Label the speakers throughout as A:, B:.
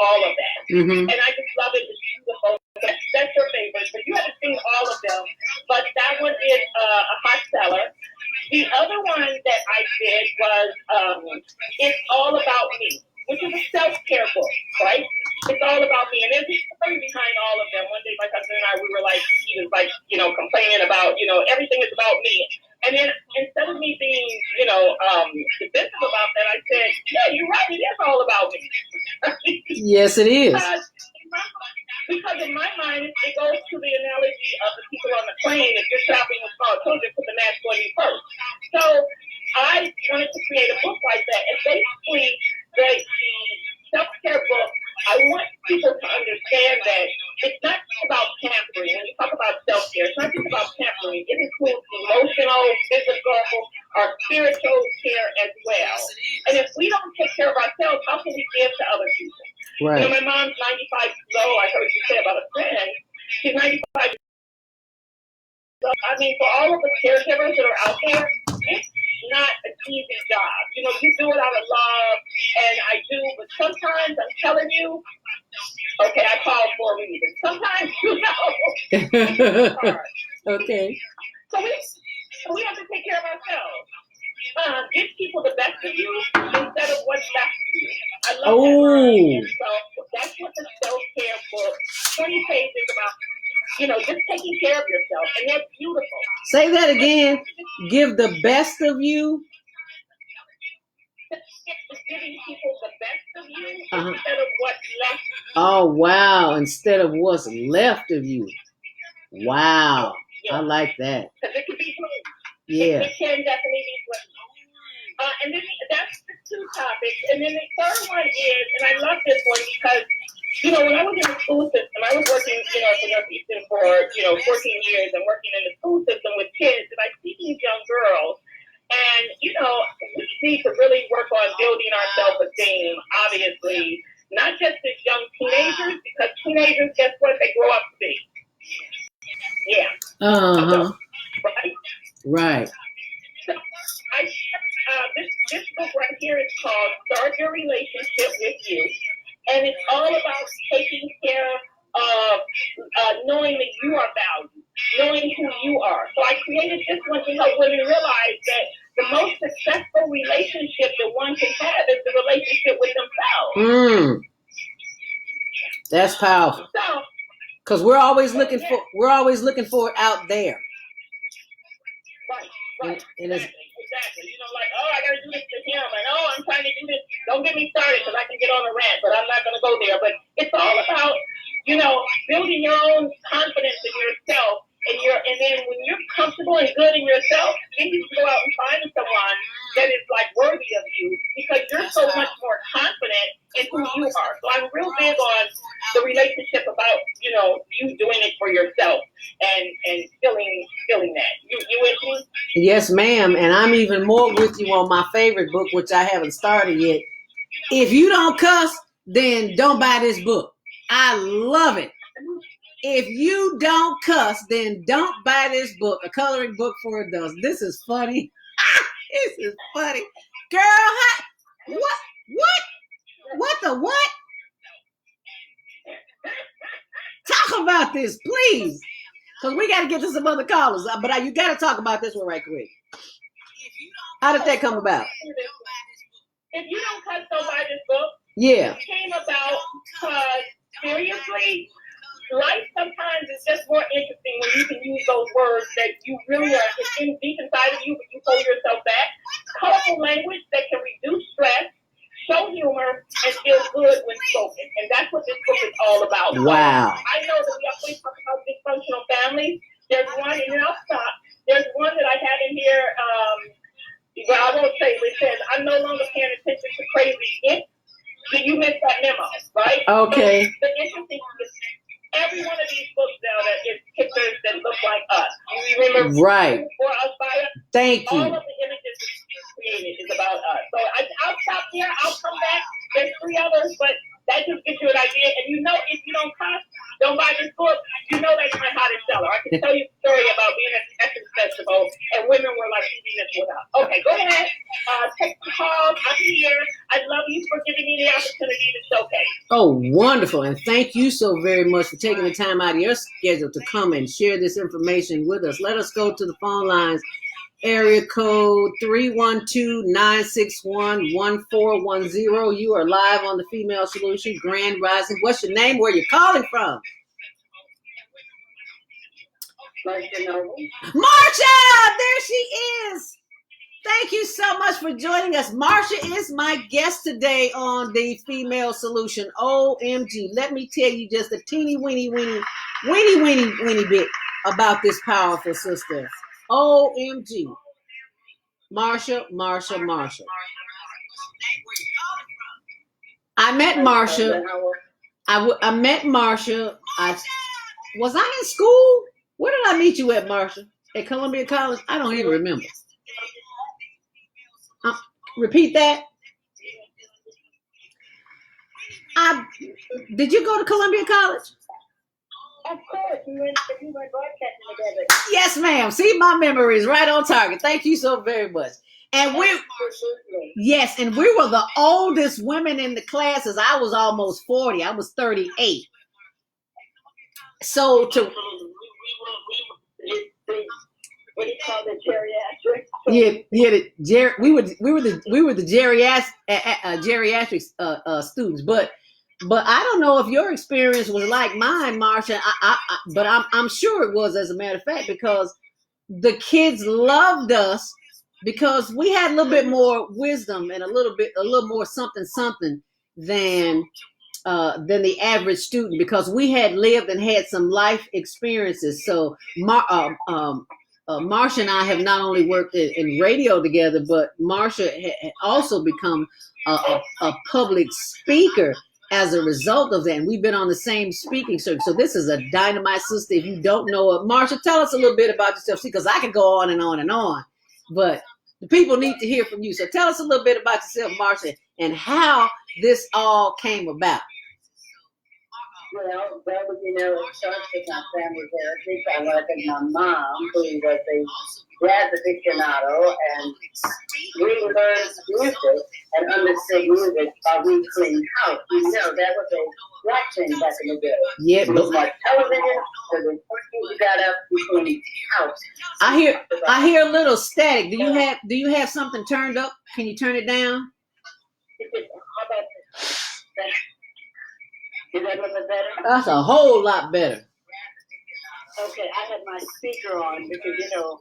A: all of that. Mm-hmm. And I just love it. It's beautiful. That's your favorite, but you haven't seen all of them. But that one is a hot seller. The other one that I did was It's All About Me, which is a self-care book, right? It's all about me. And there's a story behind all of them. One day my husband and I, we were like, he was like, complaining about, everything is about me. And then instead of me being, defensive about that, I said, yeah, you're right. It is all about me.
B: Yes, it is.
A: Because in my mind, it goes to the analogy of the people on the plane. If you're shopping with small children, put the mask on you first. So I wanted to create a book like that. And basically, the self-care book, I want people to understand that it's not just about pampering. When you talk about self-care, it's not just about pampering. It includes emotional, physical, or spiritual care as well. And if we don't take care of ourselves, how can we give to other people?
B: Right.
A: My mom's 95 years old. I heard you say about a friend. She's 95 years old. I mean, for all of the caregivers that are out there, it's not an easy job. You do it out of love, and I do, but sometimes I'm telling you, okay, I called for a reason. Sometimes, it's hard.
B: Okay.
A: So we have to take care of ourselves. Give people the best of you instead of what's left of you. I love that. So that's what the self-care book, 20 pages about, just taking care of yourself. And that's beautiful.
B: Say that again. Give the best of you.
A: Giving people the best of you instead of what's left of you.
B: Oh, wow. Instead of what's left of you. Wow. Yeah. I like that.
A: Because it could be good.
B: Yeah.
A: It can definitely be good. And then that's the two topics. And then the third one is, and I love this one because, when I was in the school system, I was working, for Northeastern for, 14 years and working in the school system with kids. And I see these young girls. And, we need to really work on building our self-esteem, obviously. Not just as young teenagers, because teenagers, guess what? They grow up to be. Yeah.
B: Uh-huh.
A: Right?
B: Right.
A: So this book right here is called Start Your Relationship with You. And it's all about taking care of knowing that you are valued, knowing who you are. So I created this one to help women realize that the most successful relationship that one can have is the relationship with themselves.
B: That's powerful. Because we're always looking for it out there.
A: Right. Exactly. I got to do this to him. And, I'm trying to do this. Don't get me started because I can get on a rant, but I'm not going to go there. But it's all about, building your own confidence in yourself. And then when you're comfortable and good in yourself, then you can go out and find someone that is worthy of you because you're so much more confident in who you are. So I'm real big on the relationship about, you doing it for yourself and feeling that. You with me?
B: Yes, ma'am. And I'm even more with you on my favorite book, which I haven't started yet. If you don't cuss, then don't buy this book. I love it. If you don't cuss, then don't buy this book, A Coloring Book for Adults. This is funny. This is funny. Girl, what the what? Talk about this, please. Because we got to get to some other callers. But you got to talk about this one right quick. How did that come about?
A: If you don't cuss, don't buy this book.
B: Yeah.
A: It came about because, seriously, life sometimes is just more interesting when you can use those words that you really are deep inside of you, but you hold yourself back. Colorful language that can reduce stress, show humor, and feel good when spoken. And that's what this book is all about.
B: Wow.
A: I know that we always talk about dysfunctional families. There's one, and then I'll stop. There's one that I had in here, but I won't say, it says, I'm no longer paying attention to crazy it. So you missed that memo, right?
B: Okay.
A: So the interesting thing is, every one of these books, Zelda, is pictures that look like us. You remember?
B: Right.
A: For us by us?
B: Thank you.
A: All of the images that you created is about us. So I'll stop here. I'll come back. There's 3 others, but that just gives you an idea. And if you don't cuss, don't buy this book, that's my hottest seller. I can tell you a story about being at the Essence Festival, and women were like, eating this without. Okay, go ahead. Take the calls. I'm here. I love you for giving me the opportunity to showcase.
B: Oh, wonderful. And thank you so very much for taking the time out of your schedule to come and share this information with us. Let us go to the phone lines. Area code 312-961-1410. You are live on the Female Solution Grand Rising. What's your name? Where you calling from? Marsha! There she is. Thank you so much for joining us. Marsha is my guest today on the Female Solution. OMG. Let me tell you just a teeny weeny bit about this powerful sister. OMG. Marsha. I met Marsha. I met Marsha. Was I in school? Where did I meet you at, Marsha? At Columbia College? I don't even remember. Repeat that. Did you go to Columbia College?
A: Of course, we went broadcasting together.
B: Yes, ma'am. See, my memory is right on target. Thank you so very much. And we were the oldest women in the classes. I was almost 40. I was 38. So to
A: what do you call the geriatrics?
B: we were the geriatric students, but I don't know if your experience was like mine, Marsha. But I'm sure it was, as a matter of fact, because the kids loved us because we had a little bit more wisdom and a little more something than the average student, because we had lived and had some life experiences. So Marsha and I have not only worked in radio together, but Marsha had also become a public speaker as a result of that. And we've been on the same speaking circuit. So this is a dynamite sister. If you don't know her, Marsha, tell us a little bit about yourself. See, because I could go on and on and on, but the people need to hear from you. So tell us a little bit about yourself, Marsha, and how this all came about.
A: Well, it starts with my family heritage. I was with my mom, who was a jazz aficionado, and we learned music and understood music while we cleaned house. That was a black thing back in the day.
B: Yeah,
A: it was like television, so the we got up, we cleaned house.
B: I hear a little static. Do you have something turned up? Can you turn it down?
A: How about this? Is that a little bit better?
B: That's a whole lot better.
A: Okay, I had my speaker on because,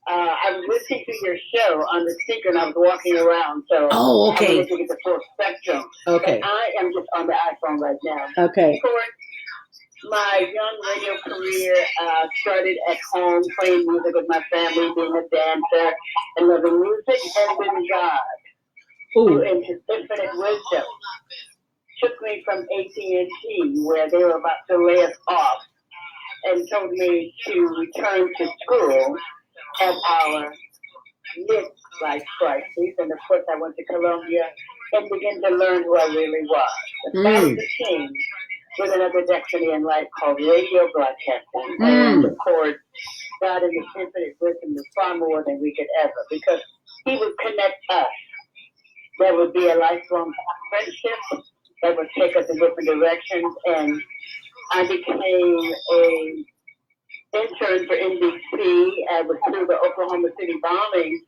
A: I was listening to your show on the speaker and I was walking around. So
B: oh, okay.
A: I wanted to get the full spectrum.
B: Okay.
A: But I am just on the iPhone right now.
B: Okay.
A: Of course, my young radio career started at home, playing music with my family, being a dancer, and loving music, and then God, who in his infinite wisdom took me from AT&T, where they were about to lay us off, and told me to return to school at our mid-life crisis. And of course, I went to Columbia and began to learn who I really was. The found the team with another destiny in life called radio broadcasting. And of course, God in his infinite wisdom is far more than we could ever, because he would connect us. There would be a lifelong friendship that would take us in different directions, and I became a intern for NBC. I was through the Oklahoma City bombing,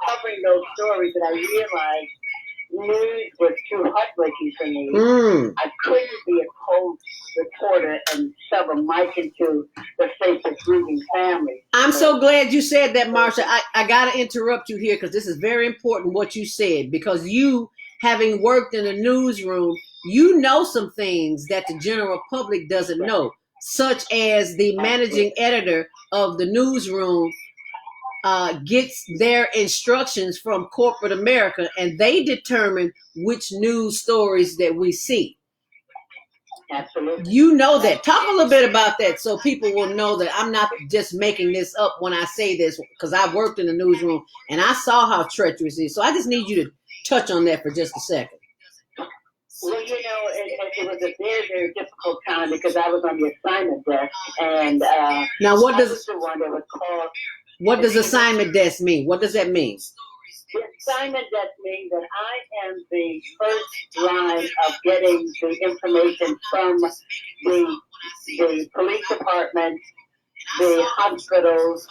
A: covering those stories, and I realized news was too heartbreaking for me. I couldn't be a cold reporter and shove a mic into the face of grieving families.
B: I'm so glad you said that, Marsha. I got to interrupt you here because this is very important what you said, because you, having worked in a newsroom, you know some things that the general public doesn't know, such as the managing editor of the newsroom gets their instructions from corporate America, and they determine which news stories that we see.
A: Absolutely.
B: You know that. Talk a little bit about that so people will know that I'm not just making this up when I say this, because I worked in the newsroom and I saw how treacherous it is. So I just need you to touch on that for just a second.
A: Well, it was a very, very difficult time because I was on the assignment desk, and
B: now what does
A: the one that was called.
B: What does assignment desk mean? What does that mean?
A: The assignment that means that I am the first line of getting the information from the police department, the hospitals,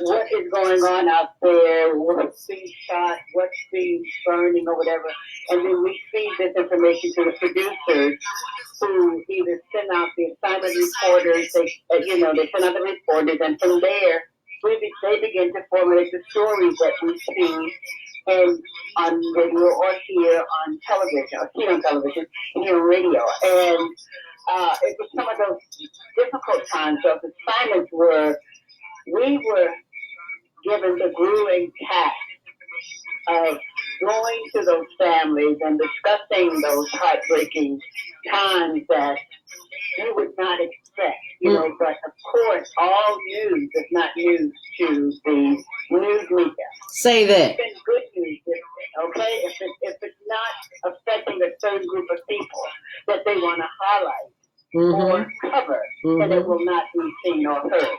A: what is going on out there, what's being shot, what's being burning or whatever. And then we feed this information to the producers who either send out the assignment reporters, they send out the reporters, and from there, they begin to formulate the stories that we see and on radio or here on television, or here on television, here on radio. And it was some of those difficult times, those assignments where we were given the grueling task of going to those families and discussing those heartbreaking times that you would not expect, but of course all news is not news to the news media.
B: Say that.
A: It's been good news, okay? If it's not affecting a certain group of people that they want to highlight or cover, then it will not be seen or heard.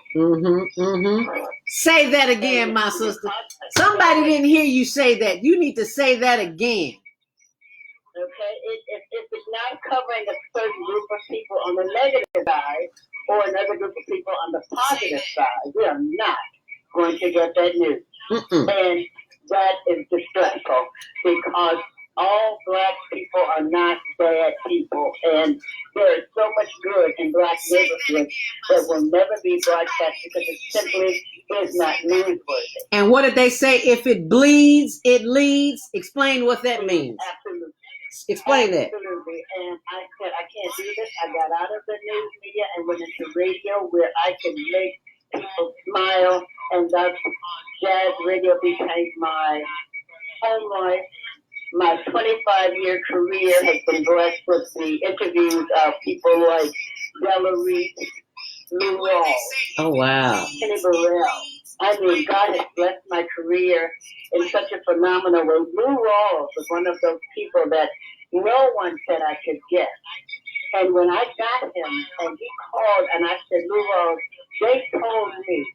B: Say that again, my sister. Somebody didn't hear you say that. You need to say that again.
A: Okay, if it's not covering a certain group of people on the negative side or another group of people on the positive side, we are not going to get that news. And that is distressful because all Black people are not bad people, and there is so much good in Black neighborhoods that will never be broadcast because it simply is not newsworthy.
B: And what did they say? If it bleeds, it leads. Explain what that means.
A: Absolutely.
B: Explain that.
A: Absolutely. And I said, I can't do this. I got out of the news media and went into radio where I can make people smile, and thus jazz radio became my home life. My 25-year career has been blessed with the interviews of people like Zelda, Lou Rawls.
B: Oh, wow.
A: Kenny Burrell. I mean, God has blessed my career in such a phenomenal way. Lou Rawls was one of those people that no one said I could get. And when I got him and he called and I said, Lou Rawls, they told me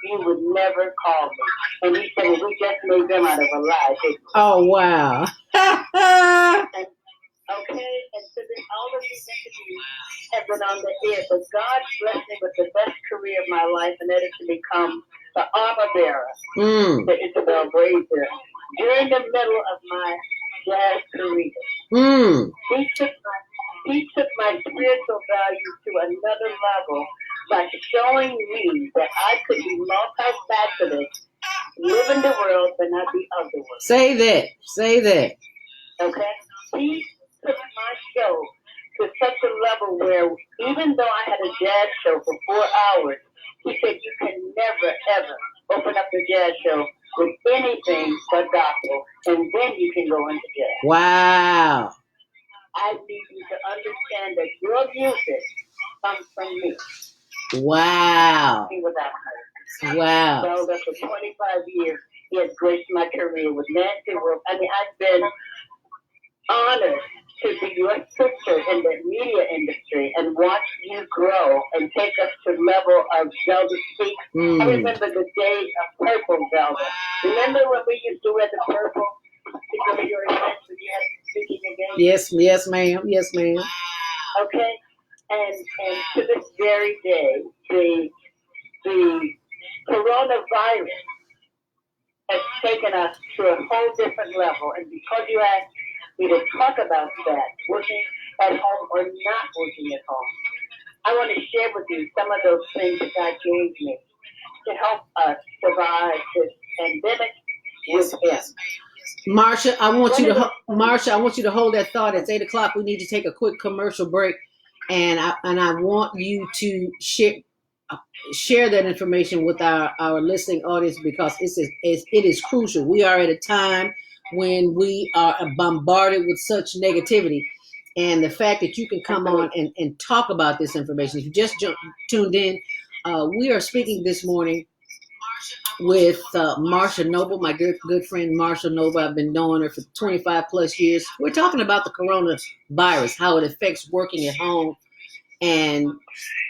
A: you would never call me. And he said, well, we just made them out of a lie.
B: Oh, wow.
A: And, okay, and so then all of these interviews have been on the air, but God blessed me with the best career of my life, and that is to become the armor bearer to Isabel Brazier during the middle of my jazz career. He took my spiritual values to another level by showing me that I could be multifaceted, live in the world, but not be of the world.
B: Say that. Say that.
A: Okay? He took my show to such a level where even though I had a jazz show for 4 hours, he said you can never, ever open up the jazz show with anything but gospel, and then you can go into jazz.
B: Wow.
A: I need you to understand that your music comes from me.
B: Wow.
A: He was out.
B: Wow.
A: Zelda for 25 years. He has graced my career with Nancy Wolf. I mean, I've been honored to be your sister in the media industry and watch you grow and take us to the level of ZeldaSpeaks. I remember the days of purple, Zelda. Remember when we used to wear the purple? Particularly your events when you had speaking engagements?
B: Yes, ma'am. Yes, ma'am.
A: Okay? And to this very day, the coronavirus has taken us to a whole different level. And because you asked me to talk about that, working at home or not working at home, I want to share with you some of those things that God gave me to help us survive this pandemic with Him.
B: Marsha, I want you to hold that thought. It's 8:00. We need to take a quick commercial break, and I want you to share that information with our listening audience because it is crucial. We are at a time when we are bombarded with such negativity, and the fact that you can come on and talk about this information. If you just tuned in, we are speaking this morning with Marsha Noble, my good friend Marsha Noble. I've been knowing her for 25 plus years. We're talking about the coronavirus, how it affects working at home and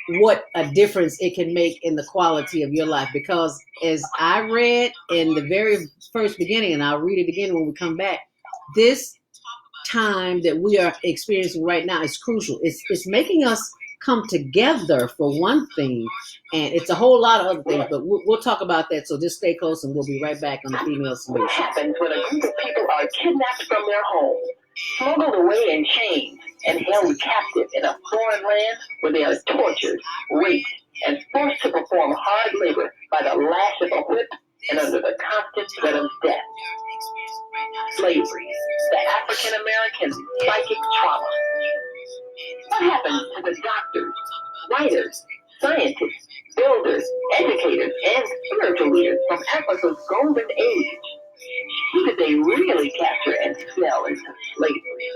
B: what a difference it can make in the quality of your life. Because as I read in the very first beginning, and I'll read it again when we come back, this time that we are experiencing right now is crucial. It's making us come together for one thing, and it's a whole lot of other things, but we'll talk about that. So just stay close, and we'll be right back on the Female Solution.
A: What happens when a group of people are kidnapped from their homes, smuggled away in chains, and held captive in a foreign land where they are tortured, raped, and forced to perform hard labor by the lash of a whip and under the constant threat of death? Slavery, the African American psychic trauma. What happens to the doctors, writers, scientists, builders, educators, and spiritual leaders from Africa's golden age? Who did they really capture and sell into slavery?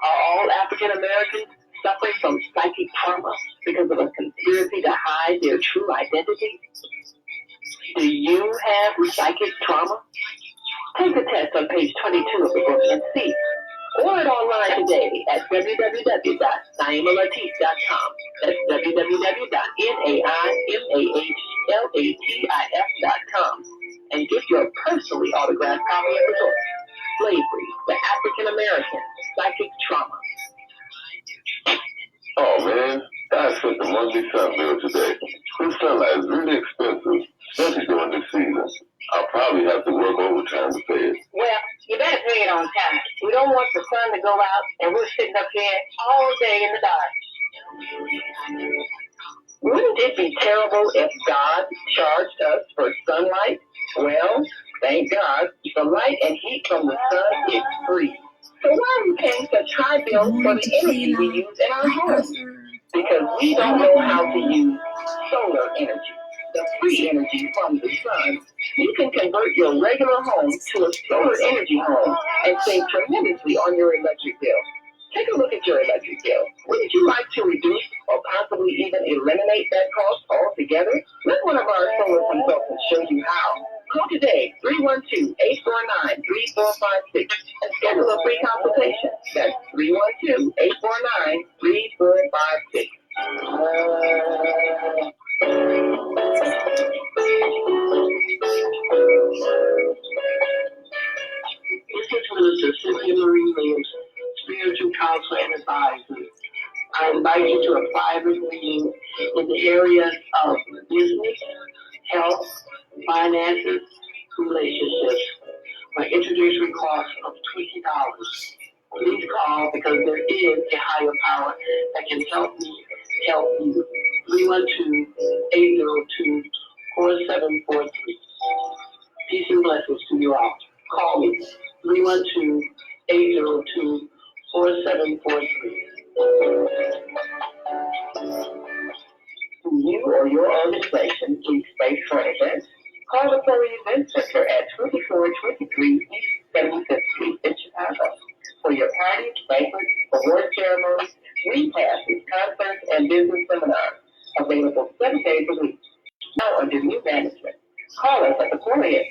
A: Are all African Americans suffering from psychic trauma because of a conspiracy to hide their true identity? Do you have psychic trauma? Take the test on page 22 of the book and see. Order it online today at www.naimalatif.com. That's www.naimalatif.com. And get your personally autographed copy of the book, Slavery, the African American Psychic Trauma.
C: Oh man, I sent the monthly sun bill today. This sunlight is really expensive, especially during this season. I'll probably have to work overtime to pay it.
A: Well, you better pay it on time. We don't want the sun to go out and we're sitting up here all day in the dark. Wouldn't it be terrible if God charged us for sunlight? Well, thank God, the light and heat from the sun is free. So why are we paying such high bills for the energy we use in our homes? Because we don't know how to use solar energy, the free energy from the sun. You can convert your regular home to a solar energy home and save tremendously on your electric bill. Take a look at your electric bill. Wouldn't you like to reduce or possibly even eliminate that cost altogether? Let one of our solar consultants show you how. Call today, 312-849-3456, and schedule a free consultation. That's 312-849-3456. This is Minister Cynthia Marie Williams, spiritual counselor and advisor. I invite you to a private reading in the areas of business, health, finances, relationships. My introductory cost of $20. Please call because there is a higher power that can help me help you. 312-802-4743. Peace and blessings to you all. Call me. 312-802-4743. Do you or your organization need space for an event? Call the Florida Event Center at 2423 East 75th Street in Chicago for your parties, banquets, award ceremonies, repasses, conference, and business seminars. Available 7 days a week. Now under new management. Call us at the Florida at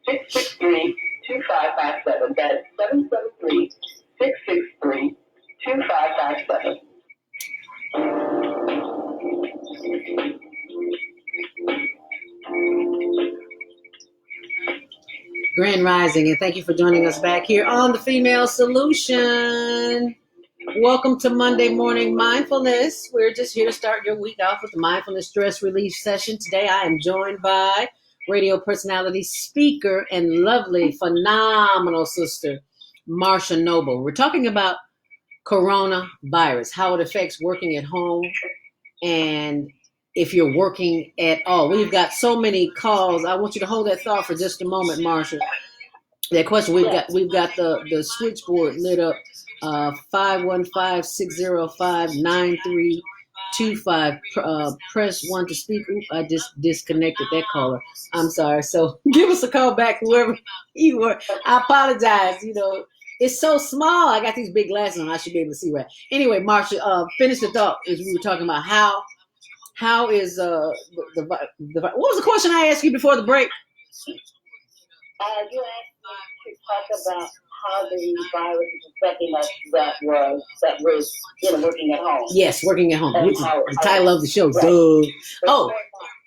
A: 773-663-2557. That is 773-663-2557.
B: Grand Rising, and thank you for joining us back here on the Female Solution. Welcome to Monday Morning Mindfulness. We're just here to start your week off with the mindfulness stress relief session. Today I am joined by radio personality, speaker, and lovely, phenomenal sister, Marsha Noble. We're talking about coronavirus, how it affects working at home, and if you're working at all. We've got so many calls. I want you to hold that thought for just a moment, Marsha. That question, we've got the switchboard lit up, 515-605-9325. Press 1 to speak. Oop, I just disconnected that caller. I'm sorry. So give us a call back, whoever you were. I apologize. You know, it's so small. I got these big glasses on. I should be able to see right. Anyway, Marsha, finish the thought as we were talking about how is the what was the question I asked you before the break?
A: You asked me to talk about how the virus is affecting us that was working at home.
B: Yes, working at home.
A: And
B: Which is the title of the show.
A: Right.
B: Duh. Oh,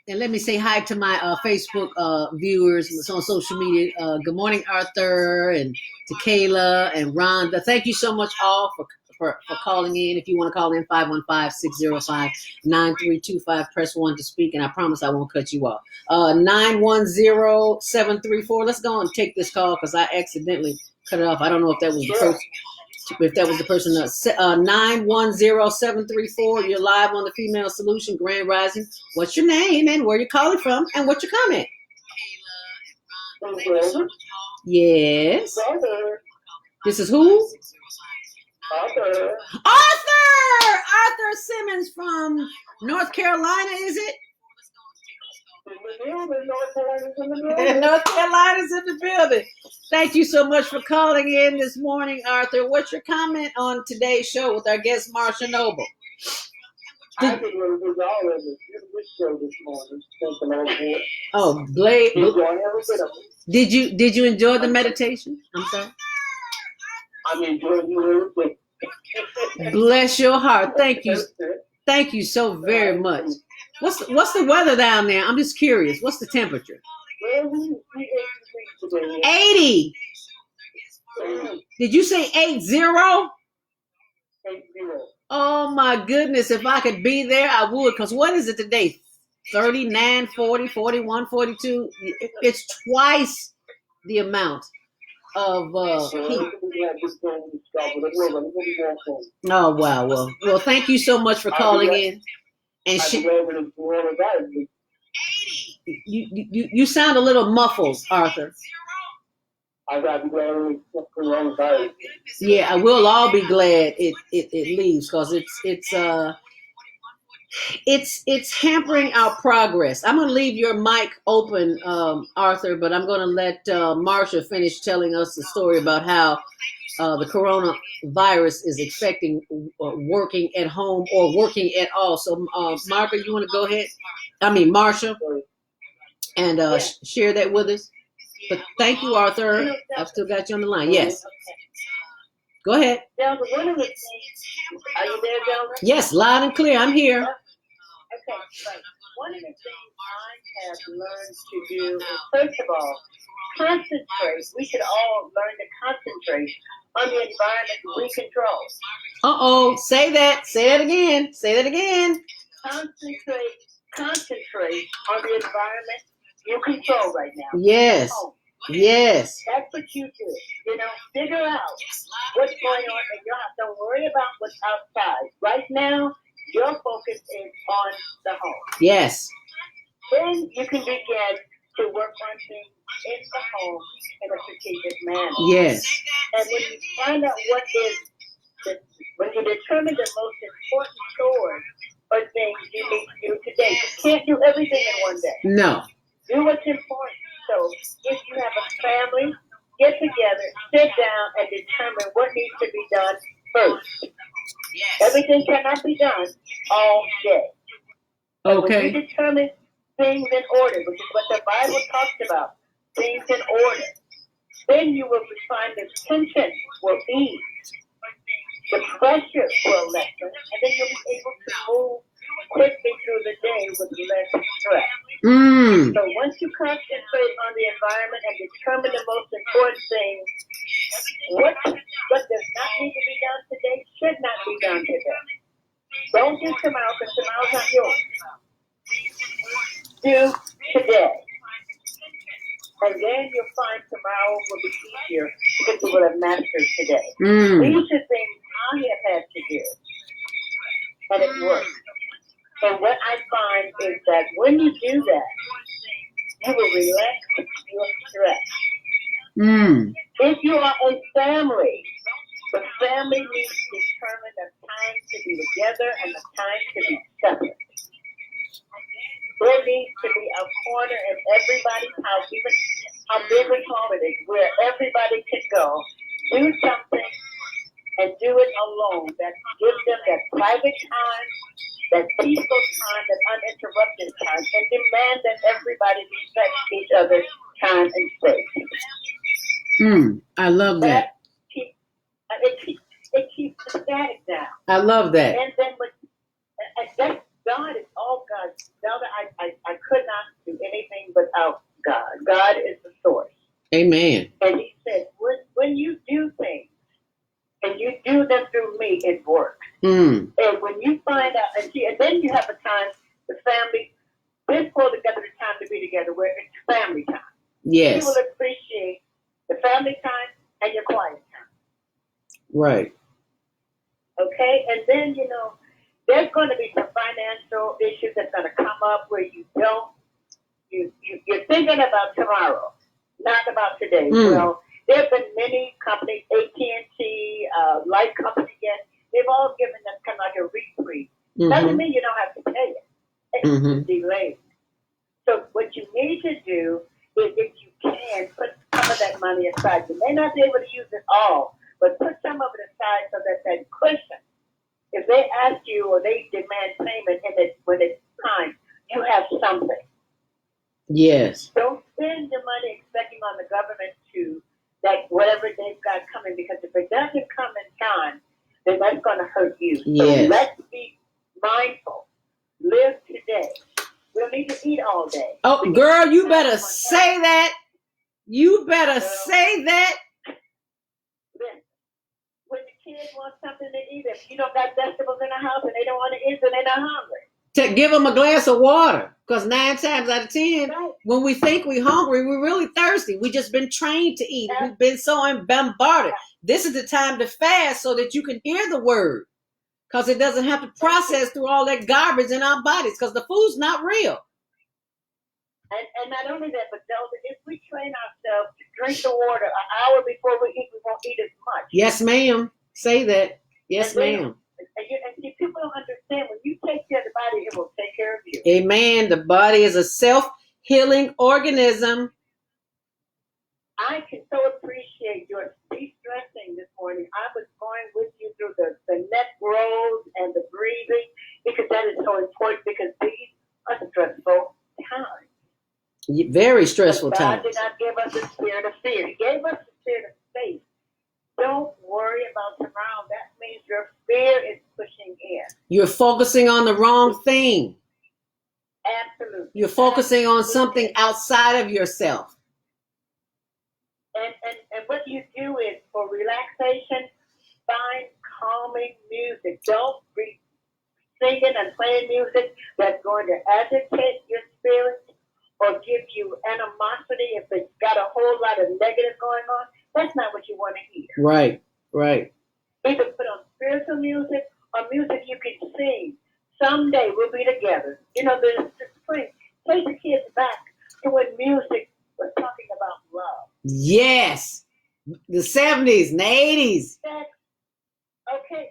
B: and let me say hi to my Facebook viewers on social media. Good morning, Arthur, and to Kayla and Rhonda. Thank you so much all for calling in. If you want to call in, 515-605-9325. Press 1 to speak, and I promise I won't cut you off. 910-734. Let's go and take this call because I accidentally cut it off. I don't know if that was the person. If that was the person, 910-734. You're live on the Female Solution Grand Rising. What's your name and where you're calling from and what's your comment? Yes. This is who?
A: Arthur.
B: Arthur Simmons from North Carolina, is it? North Carolina's in the building. Thank you so much for calling in this morning, Arthur. What's your comment on today's show with our guest, Marsha Noble?
A: I think it was all of it. This show this morning.
B: Oh, Blade. Did you enjoy the meditation? I'm sorry.
A: I'm enjoying you.
B: Bless your heart. Thank you. Thank you so very much. What's the weather down there? I'm just curious. What's the temperature? 80. Did you say 80? 80. Oh my goodness. If I could be there, I would. Because what is it today? 39, 40, 41, 42. It's twice the amount of heat. Oh wow. Well, thank you so much for calling in. And you sound a little muffled, Arthur. Yeah, I will all be glad it leaves because it's hampering our progress. I'm gonna leave your mic open, Arthur, but I'm gonna let Marsha finish telling us the story about how the coronavirus is affecting working at home or working at all. So, Margaret, you want to go ahead? Marsha, and share that with us. But thank you, Arthur. I've still got you on the line. Yes. Go ahead.
A: Zelda, one of the things, are you there, Zelda?
B: Yes, loud and clear. I'm here.
A: Okay, right. One of the things I have learned to do is, first of all, concentrate. We should all learn to concentrate on the environment we control.
B: Say that. Say that again. Say that again.
A: Concentrate on the environment you control right now.
B: Yes. Yes.
A: That's what you do. Figure out what's going on in your house. Don't worry about what's outside. Right now, your focus is on the home.
B: Yes.
A: Then you can begin to work on things in the home in a strategic manner.
B: Yes.
A: And when you find out when you determine the most important chores or things you need to do today, you can't do everything in one day.
B: No.
A: Do what's important. So if you have a family, get together, sit down, and determine what needs to be done first. Yes. Everything cannot be done all day.
B: Okay.
A: When you determine things in order, which is what the Bible talks about, things in order, then you will find the tension will ease, the pressure will lessen, and then you'll be able to move quickly through the day with less stress. So once you concentrate on the environment and determine the most important things, what does not need to be done today should not be done today. Don't do tomorrow because tomorrow's not yours. Do today. And then you'll find tomorrow will be easier because you will have mastered today. These are things I have had to do. And it works. And what I find is that when you do that, you will relax your stress. If you are a family, the family needs to determine the time to be together and the time to be separate. There needs to be a corner in everybody's house, even how big or small it is, where everybody can go, do something, and do it alone. That gives them that private time, that peaceful time, that uninterrupted time, and demand that everybody respect each other's time and space.
B: I love that.
A: It keeps the static down.
B: I love that.
A: And then that God is all God. Zelda, I could not do anything without God. God is the source.
B: Amen.
A: And he said, when you do things and you do them through me, it works.
B: Mm.
A: And when you find out, and then you have a time, the family, this pull together the time to be together where it's family time.
B: Yes.
A: You will appreciate the family time and your quiet time.
B: Right.
A: Okay? And then, there's going to be some financial issues that's going to come up where you're thinking about tomorrow, not about today.
B: Mm.
A: Well, there have been many companies, AT&T, Light Company, again, they've all given them kind of like a reprieve.
B: Mm-hmm.
A: Doesn't mean you don't have to pay it. It's
B: Mm-hmm.
A: delayed. So what you need to do is, if you can, put some of that money aside. You may not be able to use it all, but put some of it aside so that cushion, if they ask you or they demand payment when it's time, you have something.
B: Yes.
A: Don't spend the money expecting on the government to, that whatever they've got coming, because if it doesn't come in time, then that's going to hurt you.
B: Yes.
A: So let's be mindful. Live today. We don't need to eat all day.
B: Oh, girl, you better say that. You better say that.
A: Listen, when the kids want something to eat, if you don't got vegetables in the house and they don't want to eat, then they're not hungry.
B: To give them a glass of water. Because 9 times out of 10,
A: Right.
B: when we think we're hungry, we're really thirsty. We just been trained to eat.
A: Yeah.
B: We've been so bombarded. This is the time to fast so that you can hear the word. Because it doesn't have to process through all that garbage in our bodies. Because the food's not real.
A: And not only that, but Zelda, if we train ourselves to drink the water an hour before we eat, we won't eat as much.
B: Yes, ma'am. Say that. Yes,
A: And then,
B: ma'am.
A: And see, people don't understand, when you take care of the body, it will take care of you.
B: Amen. The body is a self-healing organism.
A: I can so appreciate your de-stressing this morning. I was going with you through the neck rolls and the breathing, because that is so important, because these are stressful times.
B: Very stressful
A: God
B: times.
A: did not give us the spirit of fear. He gave us the spirit of faith. Don't worry about tomorrow. That means your fear is pushing in.
B: You're focusing on the wrong thing.
A: Absolutely.
B: You're focusing on something outside of yourself.
A: And what you do is, for relaxation, find calming music. Don't be singing and playing music that's going to agitate your spirit or give you animosity if it's got a whole lot of negative going on. That's not what you want to hear.
B: Right, right.
A: Either put on spiritual music or music you can sing. Someday we'll be together. The spring. Take the kids back to when music was talking about love.
B: Yes. The 70s and the 80s.
A: Sex. Okay,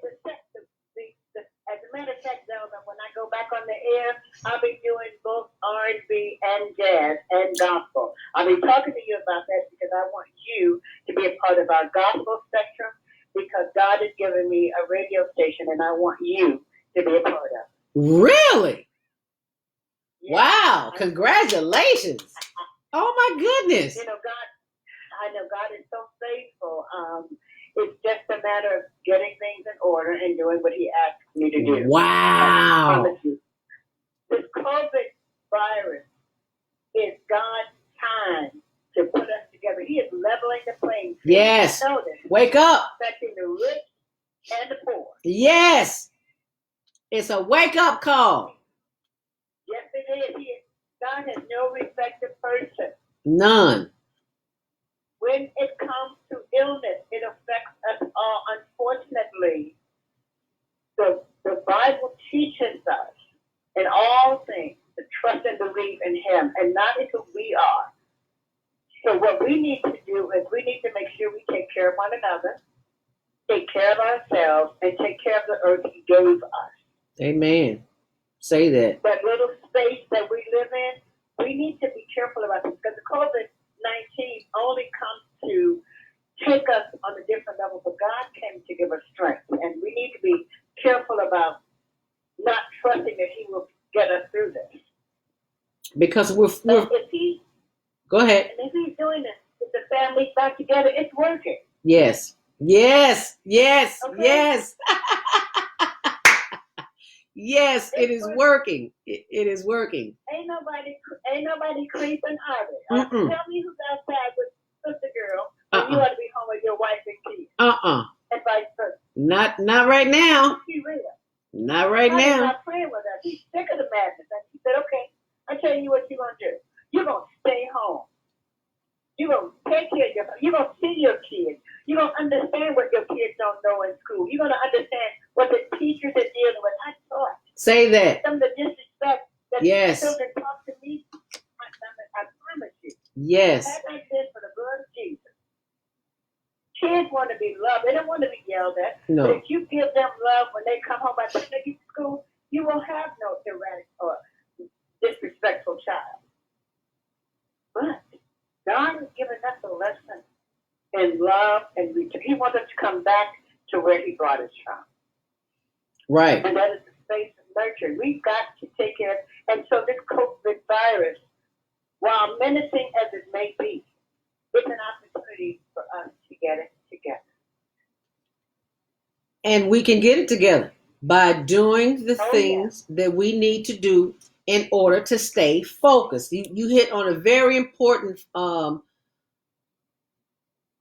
A: as a matter of fact, Zelda, when I go back on the air, I'll be doing both R&B and jazz and gospel. I'll be talking to you about that because I want you to be a part of our gospel spectrum, because God has given me a radio station and I want you to be a part of it.
B: Really?
A: Yes.
B: Wow. Congratulations. Oh, my goodness.
A: I know God is so faithful. It's just a matter of getting things in order and doing what He asks me to do.
B: Wow.
A: I promise you. This COVID virus is God's time to put us together. He is leveling the playing field.
B: Yes.
A: You know this.
B: Wake up.
A: Affecting the rich and the poor.
B: Yes. It's a wake-up call.
A: Yes, it is. God has no respect of person.
B: None.
A: When it comes to illness, it affects us all. Unfortunately, the Bible teaches us in all things to trust and believe in Him and not in who we are. So what we need to do is we need to make sure we take care of one another, take care of ourselves, and take care of the earth He gave us.
B: Amen. Say that.
A: That little space that we live in, we need to be careful about this, because the COVID-19 only comes to take us on a different level, but God came to give us strength, and we need to be careful about not trusting that He will get us through this.
B: Because we're
A: if
B: go ahead.
A: And if He's doing this with the families back together, it's working.
B: Yes. Yes, yes,
A: Okay?
B: yes, yes. It is
A: It's
B: working. It is working.
A: Ain't nobody creeping either.
B: Mm-mm.
A: Tell me who's outside with sister girl when you
B: Uh-uh.
A: ought to be home with your wife and kids,
B: Uh-uh.
A: and vice versa.
B: Not right now.
A: Be real.
B: Not right
A: God is
B: now.
A: not playing with us. He's sick of the madness. And he said, okay, I tell you what you're gonna do. You're gonna stay home. You're gonna take care of you're gonna see your kids. You're gonna understand what your kids don't know in school. You're gonna understand what the teachers are dealing with. I taught
B: Say that.
A: some of the disrespect that
B: Yes.
A: children talk to me. I promise you.
B: Yes.
A: Had I been for the blood of Jesus, kids want to be loved. They don't want to be yelled at.
B: No.
A: But if you give them love when they come home after they get to school, you will have no erratic or disrespectful child. But God has given us a lesson in love and return. He wants us to come back to where He brought us from.
B: Right.
A: And that is the space of nurture. We've got to take care of. And so this COVID virus, while menacing as it may be, it's an opportunity for us to get it together.
B: And we can get it together by doing the things that we need to do in order to stay focused. You hit on a very important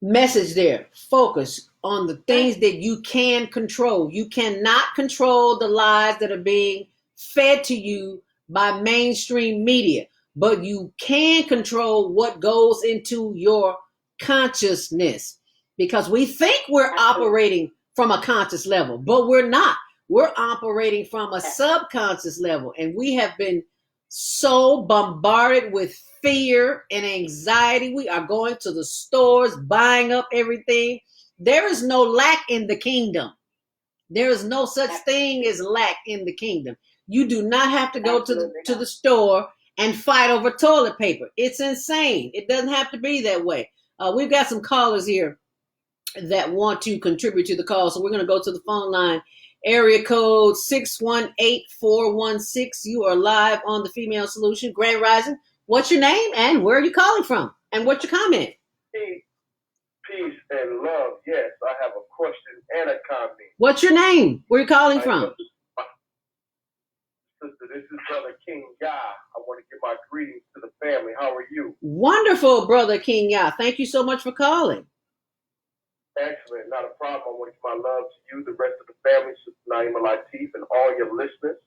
B: message there. Focus on the things that you can control. You cannot control the lies that are being fed to you by mainstream media, but you can control what goes into your consciousness, because we think we're operating from a conscious level, but we're not. We're operating from a subconscious level, and we have been so bombarded with fear and anxiety. We are going to the stores, buying up everything. There is no lack in the kingdom. There is no such thing as lack in the kingdom. You do not have to go to the store and fight over toilet paper. It's insane. It doesn't have to be that way. We've got some callers here that want to contribute to the call, so we're going to go to the phone line. Area code 618-416. You are live on the Female Solution. Grand Rising. What's your name and where are you calling from? And what's your comment?
C: Peace and love. Yes, I have a question and a comment.
B: What's your name? Where are you calling from?
C: Sister, this is Brother King Ya. I want to give my greetings to the family. How are you?
B: Wonderful, Brother King Ya. Thank you so much for calling.
C: Excellent. Not a problem. I want to give my love to you, the rest of the family, Sister Naima Latif, and all your listeners.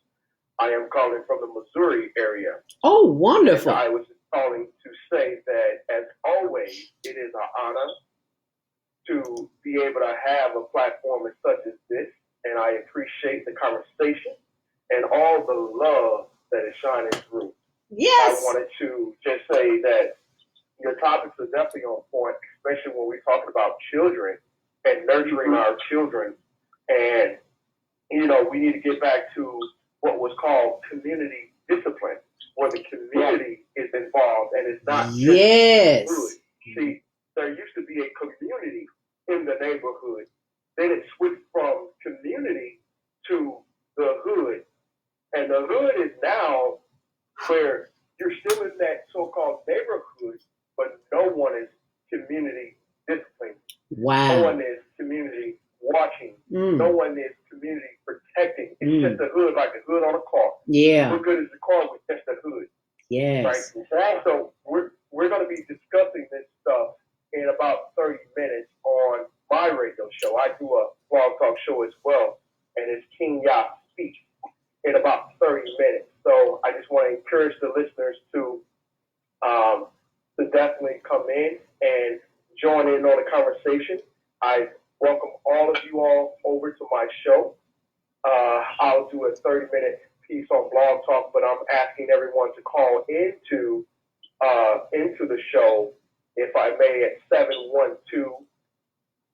C: I am calling from the Missouri area.
B: Oh, wonderful.
C: And I was just calling to say that, as always, it is an honor to be able to have a platform such as this, and I appreciate the conversation and all the love that is shining through.
B: Yes.
C: I wanted to just say that your topics are definitely on point, especially when we're talking about children and nurturing our children. And, you know, we need to get back to what was called community discipline, where the community is involved and it's not just good. See, there used to be a community in the neighborhood. Then it switched from community to the hood. And the hood is now where you're still in that so-called neighborhood, but no one is community disciplined.
B: Wow.
C: No one is community watching. No one is community protecting. It's just a hood, like a hood on a car.
B: Yeah.
C: What good is the car with just a hood?
B: Yes.
C: Right? So we're going to be discussing this stuff in about 30 minutes on my radio show. I do a blog talk show as well, and it's King Ya Speaks in about 30 minutes. So I just want to encourage the listeners to definitely come in and join in on the conversation. I welcome all of you all over to my show. I'll do a 30-minute piece on Blog Talk, but I'm asking everyone to call into the show, if I may, at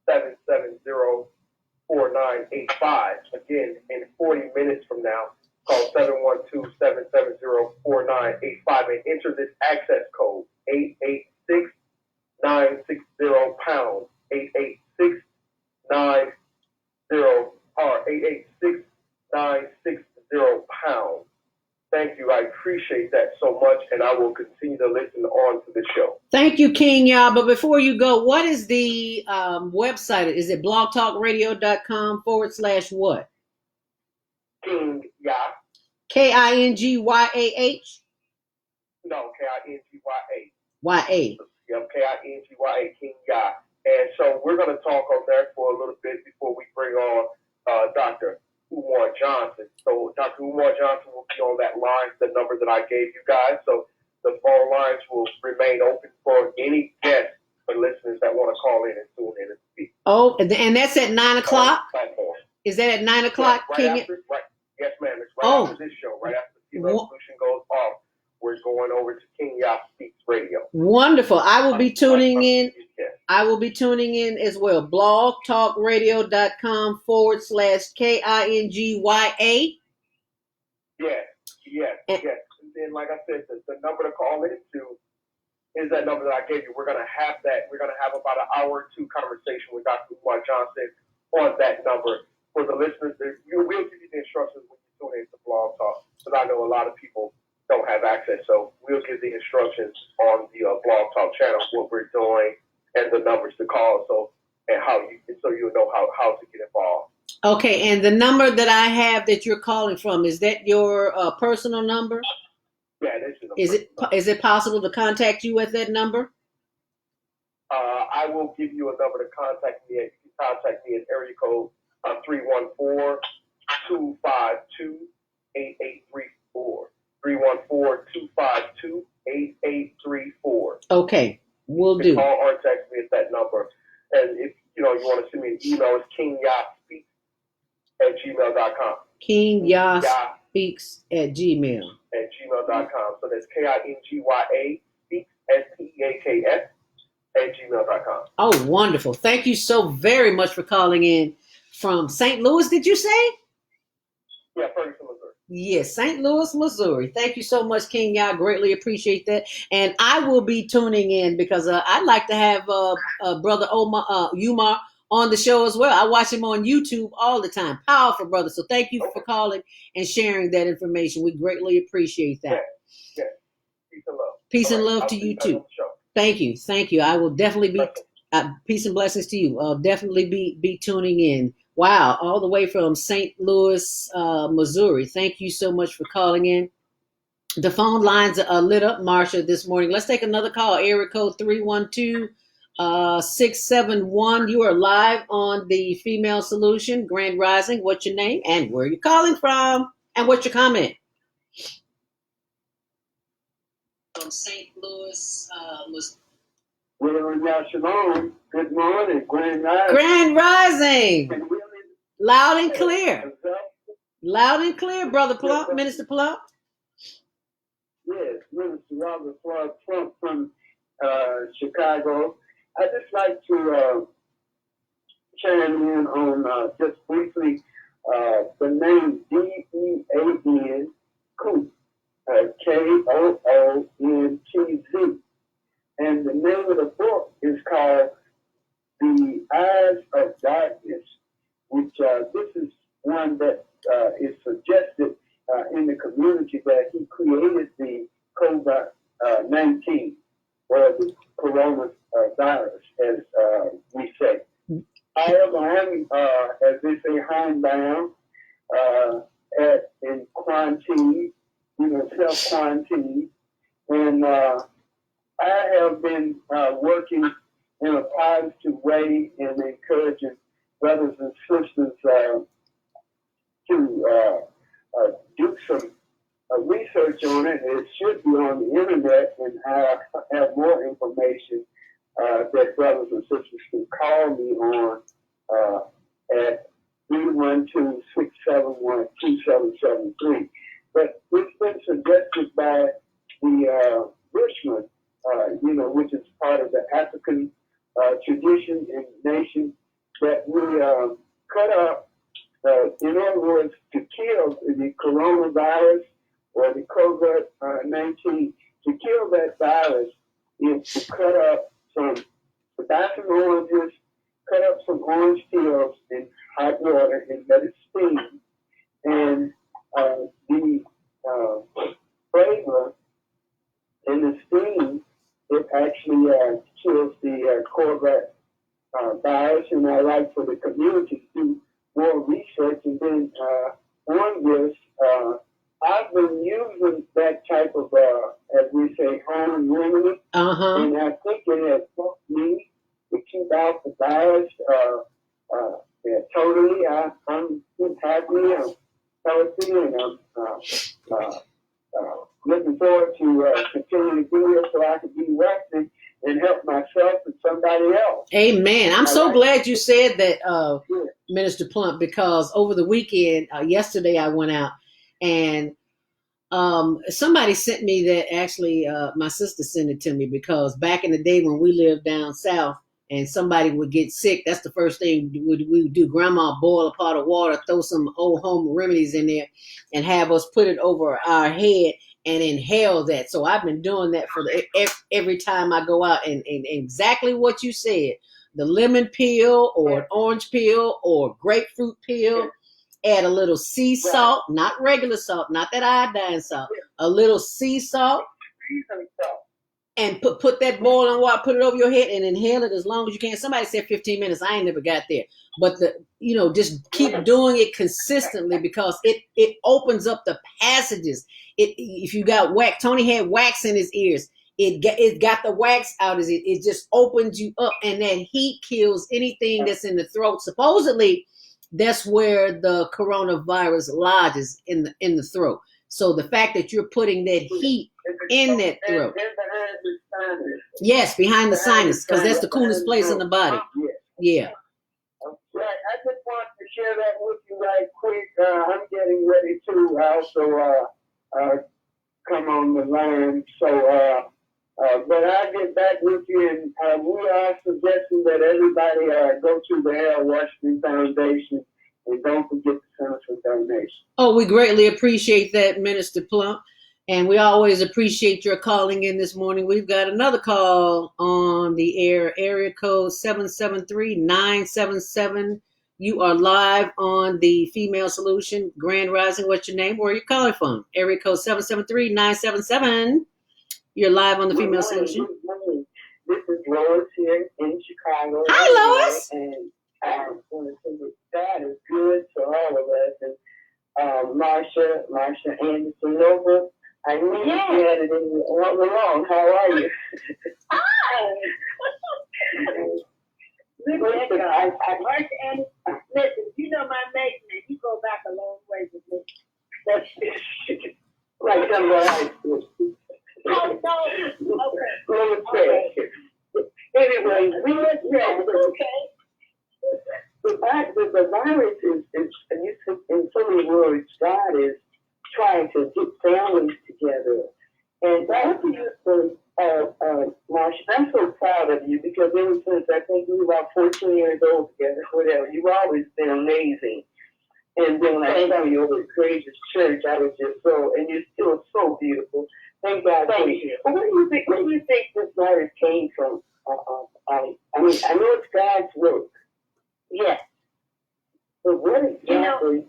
C: 712-770-4985. Again, in 40 minutes from now, call 712-770-4985 and enter this access code, 886-960-pound, 886-960-pound. Thank you. I appreciate that so much, and I will continue to listen on to the show.
B: Thank you, King Ya. But before you go, what is the website? Is it blogtalkradio.com/what?
C: King Ya.
B: KINGYAH?
C: No, KINGYA.
B: YA.
C: Yep, KINGYA, King Ya. And so we're going to talk on there for a little bit before we bring on Dr. Umar Johnson. So Dr. Umar Johnson will be on that line, the number that I gave you guys. So the phone lines will remain open for any guests or listeners that want to call in and tune in and speak.
B: Oh, and that's at 9 o'clock? Is that at 9 o'clock?
C: Yeah, right after, right. Yes, ma'am. It's right after this show, right after the Female Solution goes off. We're going over to King Ya Speaks Radio.
B: Wonderful. I will be tuning in. I will be tuning in as well. blogtalkradio.com/KINGYA.
C: Yes. And then, like I said, the number to call into is that number that I gave you. We're going to have that. We're going to have about an hour or two conversation with Dr. Umar Johnson on that number. For the listeners, we'll give you the instructions when you tune into Blog Talk, because I know a lot of people don't have access. So we'll give the instructions on the Blog Talk channel, what we're doing, and the numbers to call, so you'll know how to get involved.
B: Okay, and the number that I have that you're calling from, is that your personal number?
C: Yeah, this
B: is it possible to contact you at that number?
C: I will give you a number to contact me at. You can contact me at area code 314-252-8834. 314-252-8834.
B: Okay, we'll do.
C: Call or text me at that number. And if you want to send me an email, it's kingyaspeaks@gmail.com.
B: kingyaspeaks@gmail.com.
C: So that's KINGYA speaks SPEAKS@gmail.com.
B: Oh, wonderful. Thank you so very much for calling in from St. Louis, did you say?
C: Yeah, Ferguson, Missouri.
B: Yes, St. Louis, Missouri. Thank you so much, King Ya. I greatly appreciate that. And I will be tuning in because I'd like to have Brother Umar on the show as well. I watch him on YouTube all the time. Powerful brother. So thank you for calling and sharing that information. We greatly appreciate that.
C: Yeah. Peace and love.
B: Peace and love to you too. Thank you. I will definitely be peace and blessings to you. I'll definitely be tuning in. Wow, all the way from St. Louis, Missouri. Thank you so much for calling in. The phone lines are lit up, Marsha, this morning. Let's take another call. Area code 312-671. You are live on the Female Solution, Grand Rising. What's your name and where are you calling from? And what's your comment? From St. Louis, Missouri.
D: Shalom. Good morning, Grand Rising.
B: Grand Rising. Loud and clear. Loud and clear, Brother Plump, Minister Plump.
D: Yes, Minister Robert Plump from Chicago. I'd just like to chime in on just briefly the name DEAN, Koontzz, KOONTZ. And the name of the book is called The Eyes of Darkness, which this is one that is suggested in the community that he created the COVID-19 or the coronavirus, as we say. However, I'm, as they say, homebound in quarantine, self-quarantine, and I have been working in a positive way and encouraging brothers and sisters to do some research on it. It should be on the internet, and I have more information that brothers and sisters can call me on at 312-671-2773. But it's been suggested by the Bushman, which is part of the African tradition and nation, that we cut up, in other words, to kill the coronavirus or the COVID-19, to kill that virus is to cut up buy some oranges, cut up some orange peels in hot water and let it steam. And the on this. I've been using that type of, as we say, home remedy, and I think it has helped me to keep out the virus. Totally, I'm happy, I'm healthy, and I'm looking forward to continuing to do this so I can be rested and help myself and somebody else.
B: Amen. I'm so glad you said that, Minister Plump, because over the weekend, yesterday I went out and somebody sent me that. Actually, my sister sent it to me, because back in the day when we lived down south and somebody would get sick, that's the first thing we would do. Grandma boil a pot of water, throw some old home remedies in there, and have us put it over our head and inhale that. So I've been doing that for every time I go out, and exactly what you said, the lemon peel or an orange peel or grapefruit peel, add a little sea salt, not regular salt, not that iodine salt, a little sea salt, and put that boiling water, put it over your head and inhale it as long as you can. Somebody said 15 minutes. I ain't never got there. But just keep doing it consistently, because it opens up the passages. If you got wax, Tony had wax in his ears. It got the wax out of it. It just opens you up, and that heat kills anything that's in the throat. Supposedly, that's where the coronavirus lodges, in the throat. So the fact that you're putting that heat in that throat. Yes, behind the sinus, because that's the coolest place in the body. Yeah.
D: Right. I just want to share that with you right quick. I'm getting ready to also come on the line. So, but I'll get back with you, and we are suggesting that everybody go to the Harold Washington Foundation, and don't forget to send us a donation.
B: Oh, we greatly appreciate that, Minister Plump. And we always appreciate your calling in this morning. We've got another call on the air, area code 773-977. You are live on the Female Solution, Grand Rising. What's your name? Where are you calling from? Area code 773-977. You're live on the Female Solution.
D: This is Lois here in Chicago.
B: Hi, Lois.
D: And I want to say that God is good to all of us. And Marsha Anderson Nova. I knew you had it in you all along. How are you?
A: Hi. Marsha Anderson. Listen, you know my maiden name. You go back a long way with me. That's
D: like somewhere high school.
A: Oh, no.
D: Okay. Anyway, we were
A: okay.
D: The virus is in so many words, God is trying to get families together. And obviously, Marsha, I'm so proud of you, because ever since I think we were about 14 years old together, whatever, you've always been amazing. And then when I saw you over at Courageous Church, I was just and you're still so beautiful. Thank God for you. But where do you think this virus came from? I mean, I know it's God's work.
A: Yes.
D: But what exactly?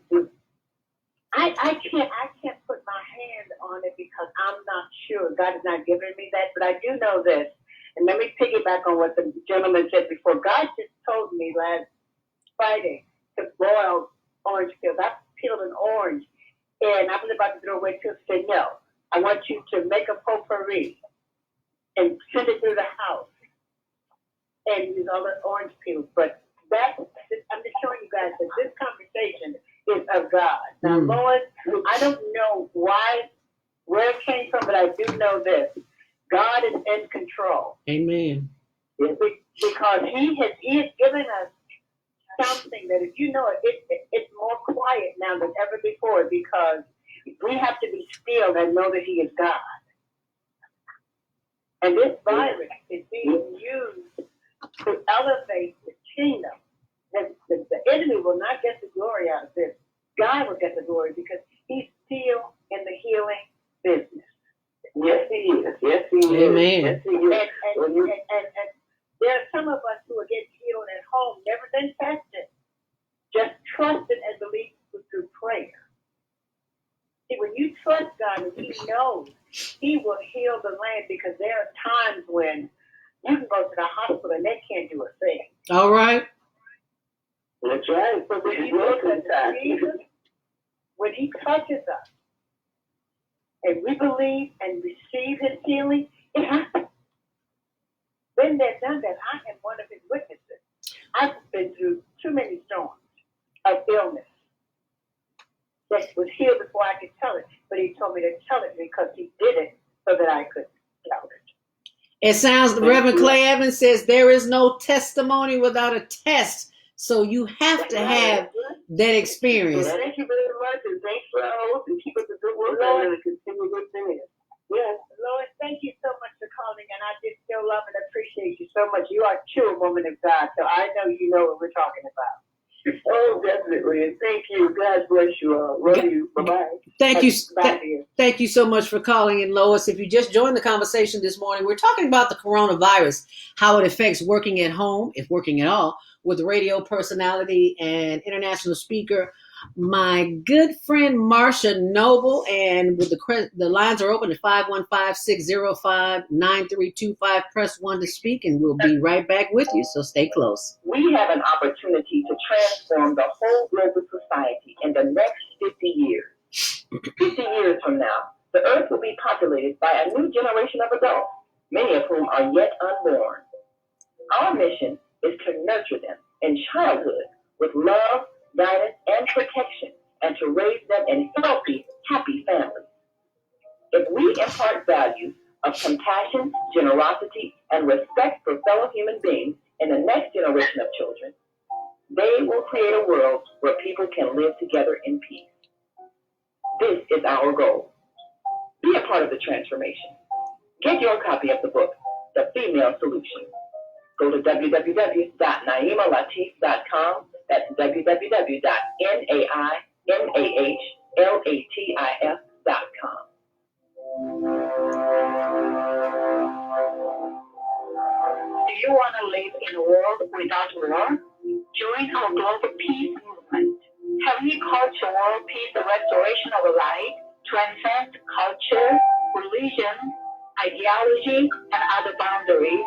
A: I can't put my hand on it, because I'm not sure. God has not given me that, but I do know this. And let me piggyback on what the gentleman said before. God just told me last Friday to boil orange peels. I peeled an orange, and I was about to throw away too. Said, no, I want you to make a potpourri and send it through the house and use all the orange peels. But I'm just showing you guys that this conversation is of God. Now, Lord, I don't know where it came from, but I do know this. God is in control.
B: Amen.
A: Because He has given us something that, if you know it's more quiet now than ever before, because we have to be still and know that He is God. And this virus is being used to elevate the kingdom. The enemy will not get the glory out of this. God will get the glory, because He's still in the healing business.
D: Yes, He is. Yes, He is.
B: Amen.
D: Yes, He is.
A: And there are some of us who are getting healed at home, never been tested. Just trust it and believe through prayer. See, when you trust God and He knows, He will heal the land, because there are times when you can go to the hospital and they can't do a thing.
B: All right.
D: That's right.
A: But when you look at Jesus,
E: he touches us and we believe and receive his healing, it happens. Been there, done that. I am one of his witnesses. I've been through too many storms of illness that was healed before I could tell it. But he told me to tell it because he did it so that I could tell it.
B: It sounds, Reverend Clay Evans says, there is no testimony without a test. So you have to have that experience.
E: Thank you very much, and thanks for our host, and keep up the good work, and continue good things. Yes, Lord, thank you so much for calling, and I just still love and appreciate you so much. You are true woman of God, so I know you know what we're talking about. Oh, definitely, and thank you. God bless you all. Love you. Bye-bye.
B: Thank you so much for calling in, Lois. If you just joined the conversation this morning, we're talking about the coronavirus, how it affects working at home, if working at all, with radio personality and international speaker, my good friend Marsha Noble. And with the lines are open at 515-605-9325. Press 1 to speak, and we'll be right back with you. So stay close.
A: We have an opportunity to transform the whole global society in the next 50 years. 50 years from now, the earth will be populated by a new generation of adults, many of whom are yet unborn. Our mission is to nurture them in childhood with love, guidance, and protection, and to raise them in healthy, happy families. If we impart values of compassion, generosity, and respect for fellow human beings in the next generation of children, they will create a world where people can live together in peace. This is our goal. Be a part of the transformation. Get your copy of the book, The Female Solution. Go to www.naimalatif.com. That's www.naimalatif.com.
E: Do you want to live in a world without war? Join our global peace movement. Heavenly Culture World Peace, the restoration of light, transcends culture, religion, ideology, and other boundaries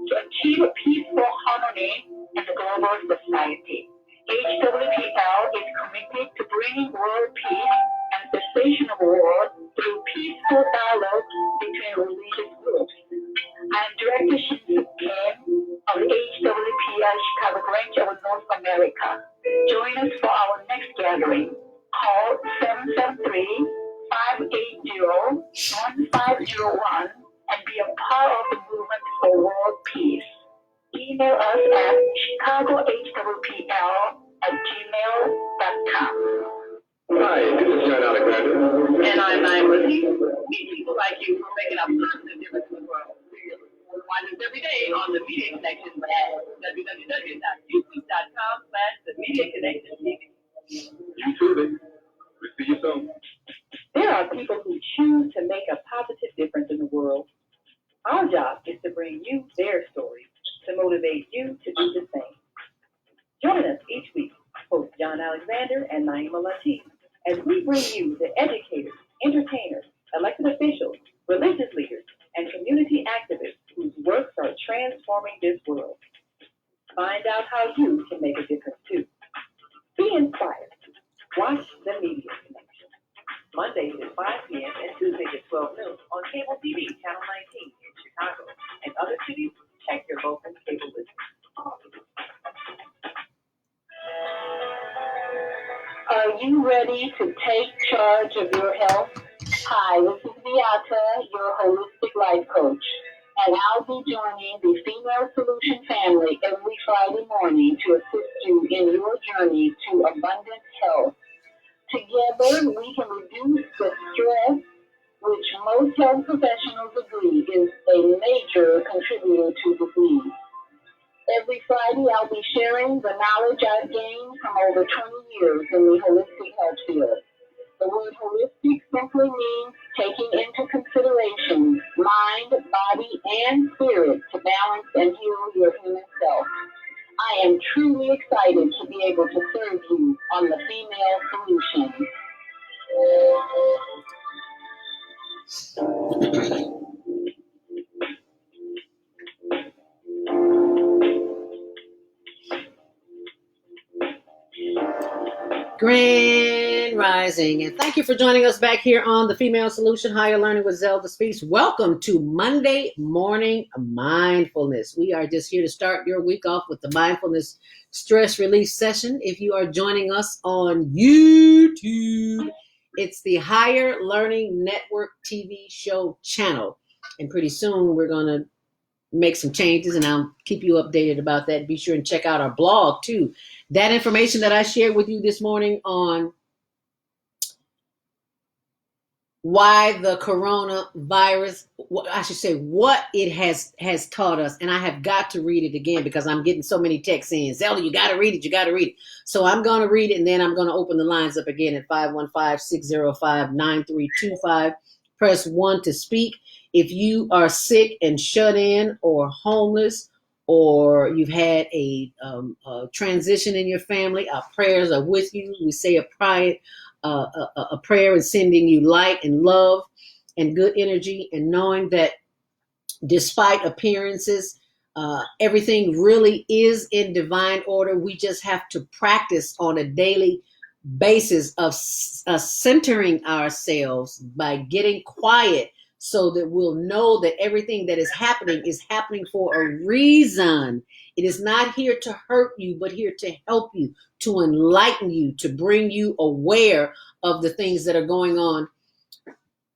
E: to achieve peaceful harmony in the global society. HWPL is committed to bringing world peace and cessation of war through peaceful dialogue between religious groups. I am Director Shinsu Kim of the HWPL Chicago branch of North America. Join us for our next gathering. Call 773-580-1501 and be a part of the movement for world peace. Email us at chicagohwpl@gmail.com.
C: Hi, this is John Alexander.
A: And I'm Naima. Meet people like you who are making a positive difference in the world. Find us every day on the Media Connection at www.youtube.com/the Media Connection TV.
C: YouTube it. We'll see you soon.
E: There are people who choose to make a positive difference in the world. Our job is to bring you their stories to motivate you to do the same. Join us each week, host John Alexander and Naima Latif, as we bring you the educators, entertainers, elected officials, religious leaders, and community activists whose works are transforming this world. Find out how you can make a difference too. Be inspired. Watch the Media Connection. Mondays at 5 p.m. and Tuesdays at 12 noon on cable TV, Channel 19 in Chicago and other cities. Check your local cable list. Are you ready to take charge of your health? Hi, this is Beata, your holistic life coach, and I'll be joining the Female Solution family every Friday morning to assist you in your journey to abundant health. Together, we can reduce the stress, which most health professionals agree is a major contributor to disease. Every Friday, I'll be sharing the knowledge I've gained from over 20 years in the holistic health field. The word holistic simply means taking into consideration mind, body, and spirit to balance and heal your human self. I am truly excited to be able to serve you on the Female Solution.
B: Grand Rising. Rising. And thank you for joining us back here on the Female Solution Higher Learning with ZeldaSpeaks. Welcome to Monday Morning Mindfulness. We are just here to start your week off with the mindfulness stress release session. If you are joining us on YouTube, it's the Higher Learning Network TV show channel. And pretty soon we're going to make some changes, and I'll keep you updated about that. Be sure and check out our blog too. That information that I shared with you this morning on why the coronavirus, I should say what it has taught us. And I have got to read it again because I'm getting so many texts saying, Zelda, you got to read it. You got to read it. So I'm going to read it, and then I'm going to open the lines up again at 515-605-9325. Press 1 to speak. If you are sick and shut in or homeless, or you've had a transition in your family, our prayers are with you. We say a prayer and sending you light and love and good energy, and knowing that despite appearances, everything really is in divine order. We just have to practice on a daily basis of centering ourselves by getting quiet, so that we'll know that everything that is happening for a reason. It is not here to hurt you, but here to help you, to enlighten you, to bring you aware of the things that are going on.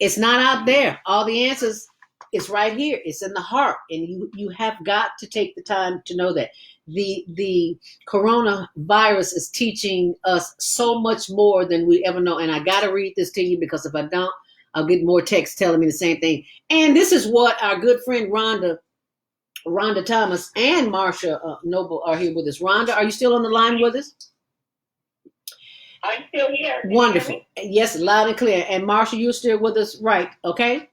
B: It's not out there. All the answers, it's right here. It's in the heart. And you have got to take the time to know that. The coronavirus is teaching us so much more than we ever know. And I got to read this to you, because if I don't, I'll get more texts telling me the same thing. And this is what our good friend Rhonda Thomas and Marsha Noble are here with us. Rhonda, are you still on the line with us?
A: I'm still here.
B: Wonderful. Yes, loud and clear. And Marsha, you're still with us, right? Okay.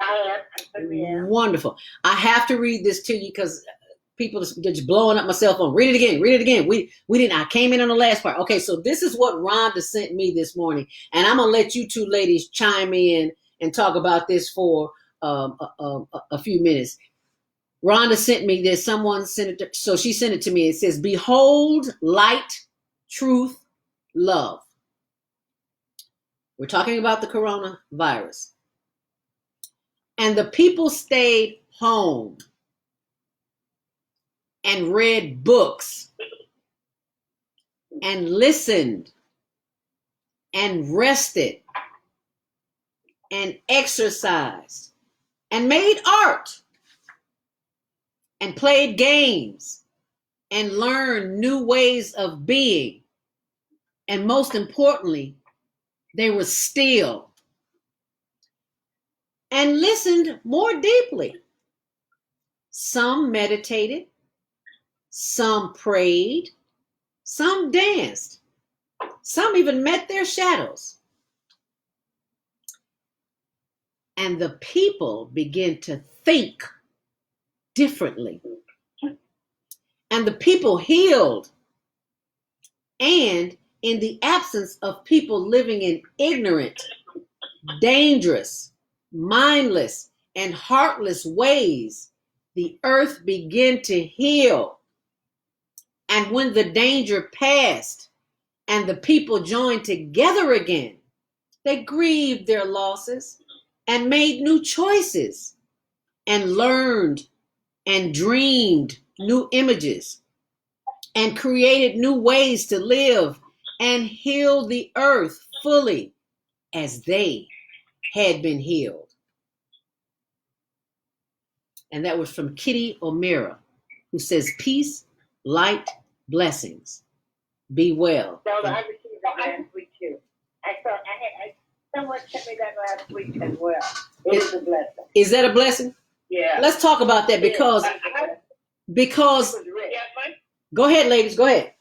A: I am.
B: Wonderful. I have to read this to you because people are just blowing up my cell phone. Read it again. Read it again. We didn't. I came in on the last part. Okay, so this is what Rhonda sent me this morning, and I'm gonna let you two ladies chime in and talk about this for a few minutes. Rhonda sent me this. Someone sent it. So she sent it to me. It says, "Behold, light, truth, love." We're talking about the coronavirus, and the people stayed home and read books and listened and rested and exercised and made art and played games and learned new ways of being. And most importantly, they were still and listened more deeply. Some meditated, some prayed, some danced, some even met their shadows. And the people began to think differently. And the people healed. And in the absence of people living in ignorant, dangerous, mindless, and heartless ways, the earth began to heal. And when the danger passed and the people joined together again, they grieved their losses and made new choices and learned and dreamed new images and created new ways to live and heal the earth fully as they had been healed. And that was from Kitty O'Meara, who says, peace, light, blessings. Be well.
A: Zelda, I received that last week too. Someone sent me that last week as well. It is a blessing.
B: Is that a blessing?
A: Yeah.
B: Let's talk about that because go ahead, ladies, go ahead.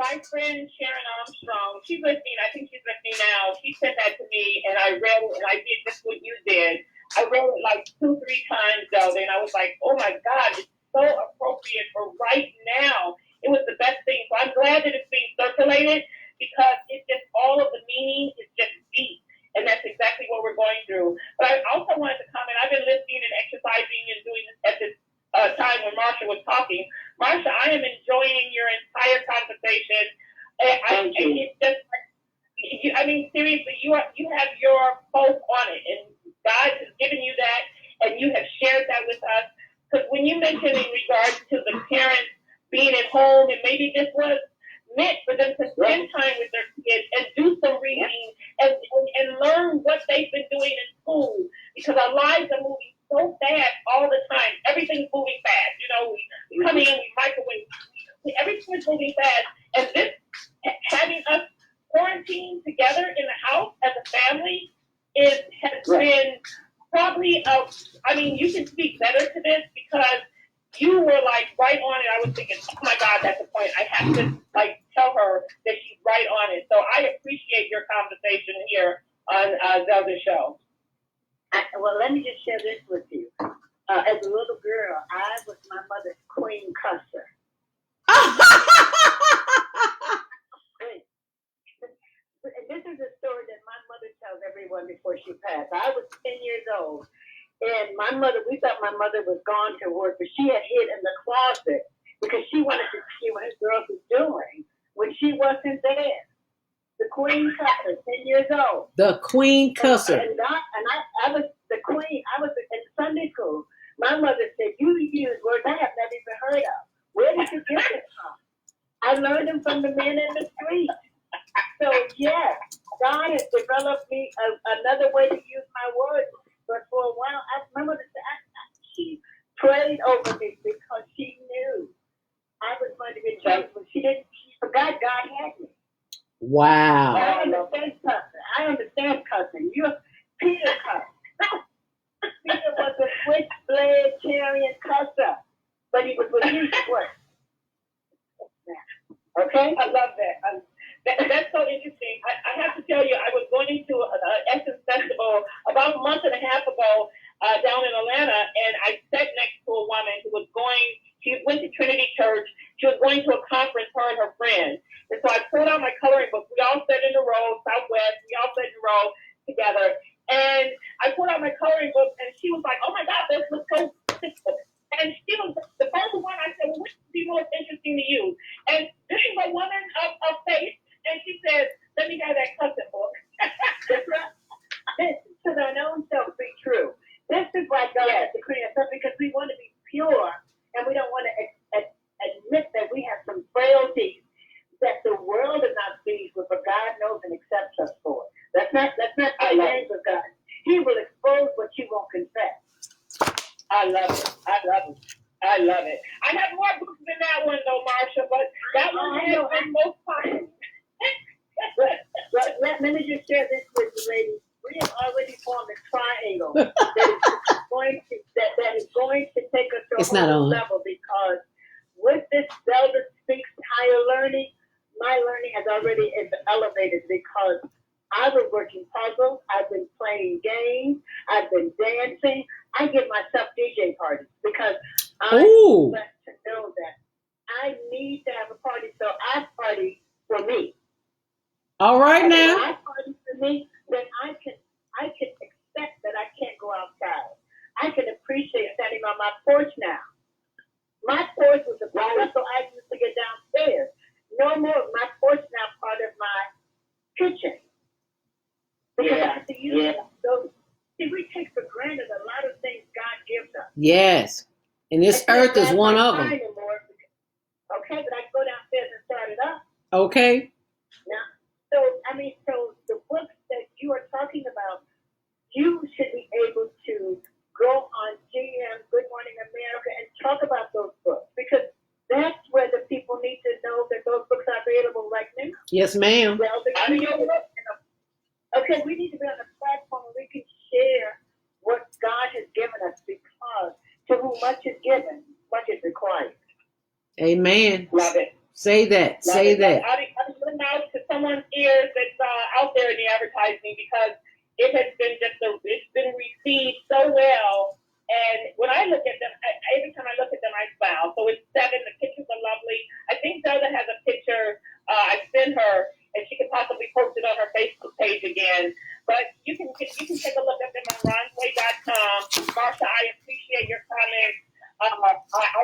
A: My friend Sharon Armstrong, she's listening. I think she's listening now. She sent that to me, and I read it, and I did just what you did. I read it like 2-3 times, Zelda, and I was like, oh my God, it's so appropriate for right now. It was the best thing. So I'm glad that it's being circulated, because it's just all of the meaning is just deep. And that's exactly what we're going through. But I also wanted to comment, I've been listening and exercising and doing this at this time when Marsha was talking. Marsha, I am enjoying your entire conversation. And it's just like, I mean, seriously, you have your post on it, and God has given you that, and you have shared that with us. Because when you mentioned in regards to the parents being at home, and maybe this was meant for them to spend time with their kids and do some reading and learn what they've been doing in school, because our lives are moving so fast all the time. Everything's moving fast. You know, we come in, we microwave, everything is moving fast. And this, having us quarantined together in the house as a family has been probably, I mean, you can speak better to this because you were like right on it. I was thinking, oh my God, that's the point. I have to like tell her that she's right on it. So I appreciate your conversation here on Zelda's show.
E: Well, let me just share this with you. As a little girl, I was my mother's queen cusser. This is a story that my mother tells everyone before she passed. I was 10 years old, and my mother, we thought my mother was gone to work, but she had hid in the closet because she wanted to see what his girls was doing when she wasn't there. The queen cusser, 10 years old.
B: The queen cusser.
E: And I was the queen. I was in Sunday school. My mother said, you use words I have never even heard of. Where did you get this from? I learned them from the men in the street. So, yes, God has developed me another way to use my words. But for a while, my mother said, she prayed over me because she knew I was going to get changed. But she forgot God had me.
B: Wow.
E: I understand cussing. I understand cussing. Peter cussed. Peter was a switchblade chariot cusser, but he was with you work. Okay?
A: I love that. That's so interesting. I have to tell you, I was going to an Essence Festival about a month and a half ago down in Atlanta, and I sat next to a woman who was she went to Trinity Church. She was going to a conference, her and her friend. And so I pulled out my coloring book. We all sat in a row, Southwest. We all sat in a row together. And I pulled out my coloring book, and she was like, oh, my God, this looks so simple. And she was the first one. I said, well, which would be most interesting to you? And this is a woman of faith. And she said, let me have that cussing book.
E: This to their own self be true. This is why God has to create us because we want to be pure and we don't want to admit that we have some frailties that the world is not pleased with, but God knows and accepts us for. That's not the games with God. He will expose what you won't confess.
A: I love it. I love it. I have more books than that one though, Marsha, but that one has been most popular.
E: But let me just share this with you, ladies. We have already formed a triangle that is going to take us to a whole level because with this ZeldaSpeaks higher learning, my learning has already elevated because I was working puzzles, I've been playing games, I've been dancing. I give myself DJ parties because I'm blessed to know that I need to have a party, so I party for me.
B: All right
E: and
B: now.
E: When I party for me, then I can accept that I can't go outside. I can appreciate standing on my porch now. My porch was a problem, so I used to get downstairs. No more. My porch now part of my kitchen. Because I have to use it. So, see, we take for granted a lot of things God gives us.
B: Yes. And this earth is one of them.
E: Okay, but I can go downstairs and start it up.
B: Okay.
E: Now, so the books that you are talking about, you should be able to go on GM, Good Morning America, and talk about those books because that's where the people need to know that those books are available right now.
B: Yes, ma'am.
E: Okay, we need to be on a platform where we can share what God has given us because to whom much is given, much is required.
B: Amen.
A: Love it.
B: Say that. Say that.
A: I'll put it out to someone's ears that's out there in the advertising because it has been it's been received so well. And when I look at them, every time I look at them, I smile. So it's 7. The pictures are lovely. I think Zelda has a picture. I sent her, and she could possibly post it on her Facebook page again. But you can take a look at them on ronway.com. Marsha, I appreciate your comments. I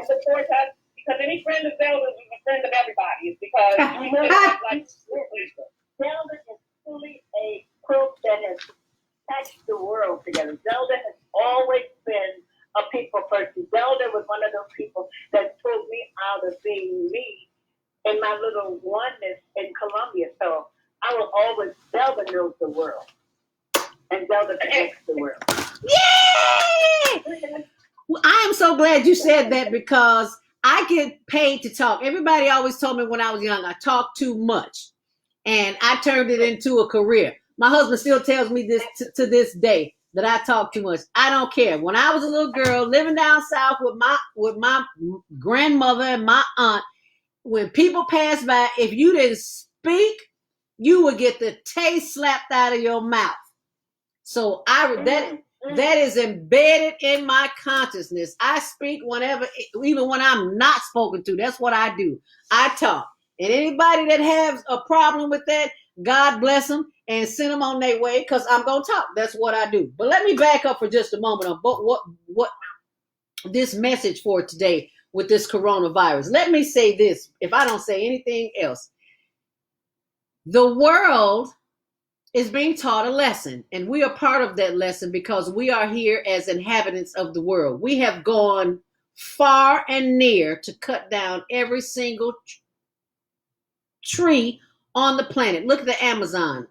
A: look forward to us because any friend of Zelda's is a friend of everybody is because we just like
E: Zelda is truly a quilt that has patched the world together. Zelda has always been a people person. Zelda was one of those people that pulled me out of being me in my little oneness in Colombia. So I will always, Zelda knows the world. And Zelda connects the world.
B: Yay! Well, I am so glad you said that because I get paid to talk. Everybody always told me when I was young, I talk too much. And I turned it into a career. My husband still tells me this to this day that I talk too much. I don't care. When I was a little girl living down south with my grandmother and my aunt, when people passed by, if you didn't speak, you would get the taste slapped out of your mouth. So that is embedded in my consciousness. I speak whenever, even when I'm not spoken to. That's what I do. I talk. And anybody that has a problem with that, God bless them and send them on their way because I'm going to talk. That's what I do. But let me back up for just a moment on what this message for today with this coronavirus. Let me say this, if I don't say anything else. The world is being taught a lesson, and we are part of that lesson because we are here as inhabitants of the world. We have gone far and near to cut down every single tree on the planet. Look at the Amazon.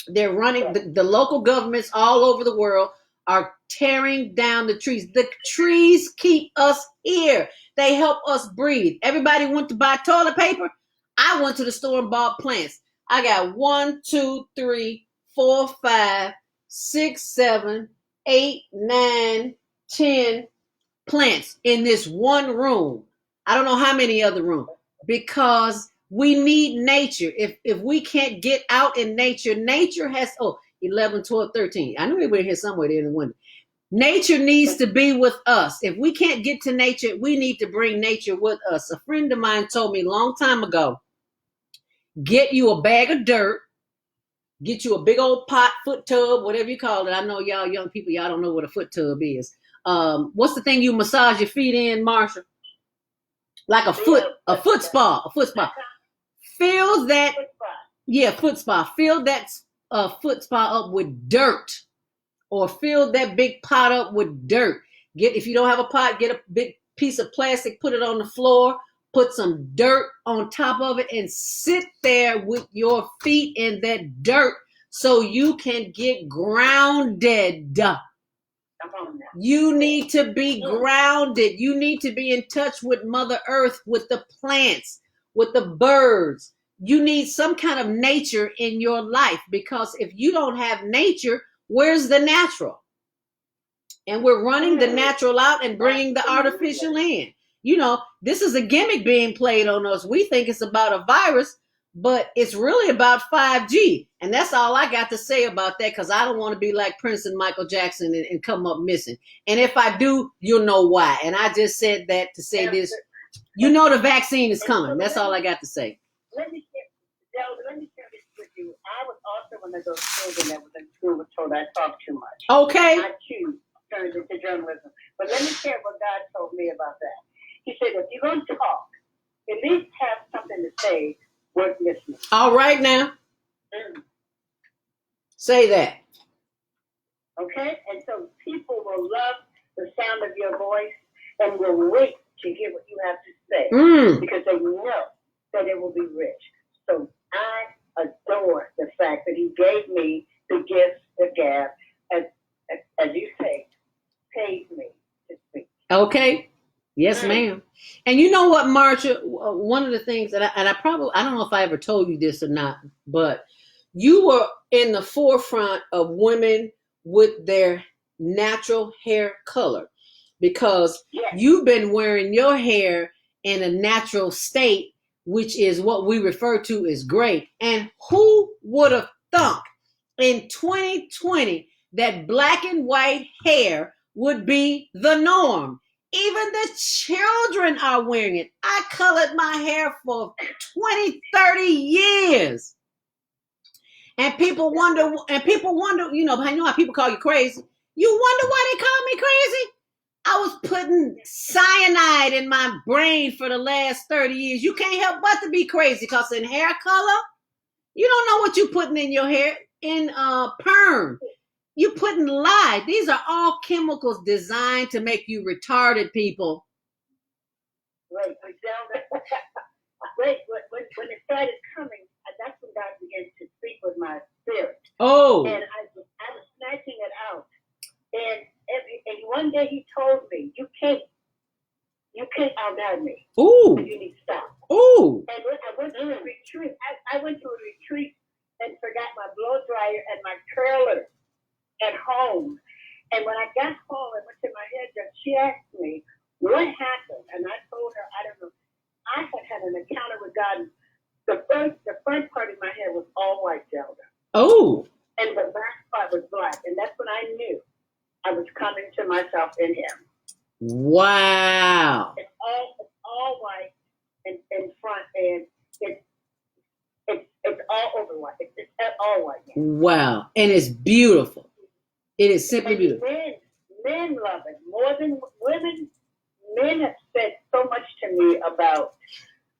B: They're running, the local governments all over the world are tearing down the trees. The trees keep us here. They help us breathe. Everybody went to buy toilet paper. I went to the store and bought plants. I got 1, 2, 3, 4, 5, 6, 7, 8, 9, 10 plants in this one room. I don't know how many other rooms because we need nature. If we can't get out in nature, nature has 11, 12, 13. I knew we were here somewhere there in the window. Nature needs to be with us. If we can't get to nature, we need to bring nature with us. A friend of mine told me a long time ago, get you a bag of dirt, get you a big old pot, foot tub, whatever you call it. I know y'all young people, y'all don't know what a foot tub is. What's the thing you massage your feet in, Marsha? Like a foot spa. Fill that, foot spa. Fill that foot spa up with dirt, or fill that big pot up with dirt. If you don't have a pot, get a big piece of plastic, put it on the floor, put some dirt on top of it, and sit there with your feet in that dirt so you can get grounded. You need to be grounded. You need to be in touch with Mother Earth, with the plants, with the birds. You need some kind of nature in your life, because if you don't have nature, where's the natural? And we're running the natural out and bringing the artificial in. You know, this is a gimmick being played on us. We think it's about a virus, but it's really about 5G. And that's all I got to say about that, because I don't want to be like Prince and Michael Jackson and come up missing. And if I do, you'll know why. And I just said that to say this. You know the vaccine is coming. That's all I got to say.
E: Let me share this with you. I was also one of those children that was in school was told I talk too much.
B: Okay.
E: I too turned into journalism. But let me share what God told me about that. He said, if you're going to talk, at least have something to say worth listening.
B: All right now. Say that.
E: Okay? And so people will love the sound of your voice and will wait to hear what you have to say because they know that it will be rich. So I adore the fact that he gave me the gift, the gab, as you say, paid me to speak.
B: Okay. Yes, ma'am. And you know what, Marsha? One of the things that I don't know if I ever told you this or not, but you were in the forefront of women with their natural hair color, because you've been wearing your hair in a natural state, which is what we refer to as gray. And who would have thunk in 2020 that black and white hair would be the norm? Even the children are wearing it. I colored my hair for 20, 30 years. And people wonder, you know how people call you crazy. You wonder why they call me crazy? I was putting cyanide in my brain for the last 30 years. You can't help but to be crazy because in hair color, you don't know what you're putting in your hair. In perm, you putting lye. These are all chemicals designed to make you retarded, people.
E: Right, Zelda. Wait, when it started coming, that's when God began to speak with my spirit.
B: Oh.
E: And I was snatching it out. And one day he told me, you can't outguide me.
B: Ooh.
E: You need to stop.
B: Ooh.
E: And I went to a retreat. I went to a retreat and forgot my blow dryer and my curler at home. And when I got home and went to my hairdresser, she asked me, what happened? And I told her, I don't know. I had an encounter with God. The front part of my hair was all white, Zelda.
B: Oh.
E: And the back part was black. And that's when I knew I was coming to myself in Him.
B: Wow.
E: It's all white in front, and it's all over white. It's all white. Now.
B: Wow. And it's beautiful. It is simply
E: and
B: beautiful.
E: Men love it more than women. Men have said so much to me about,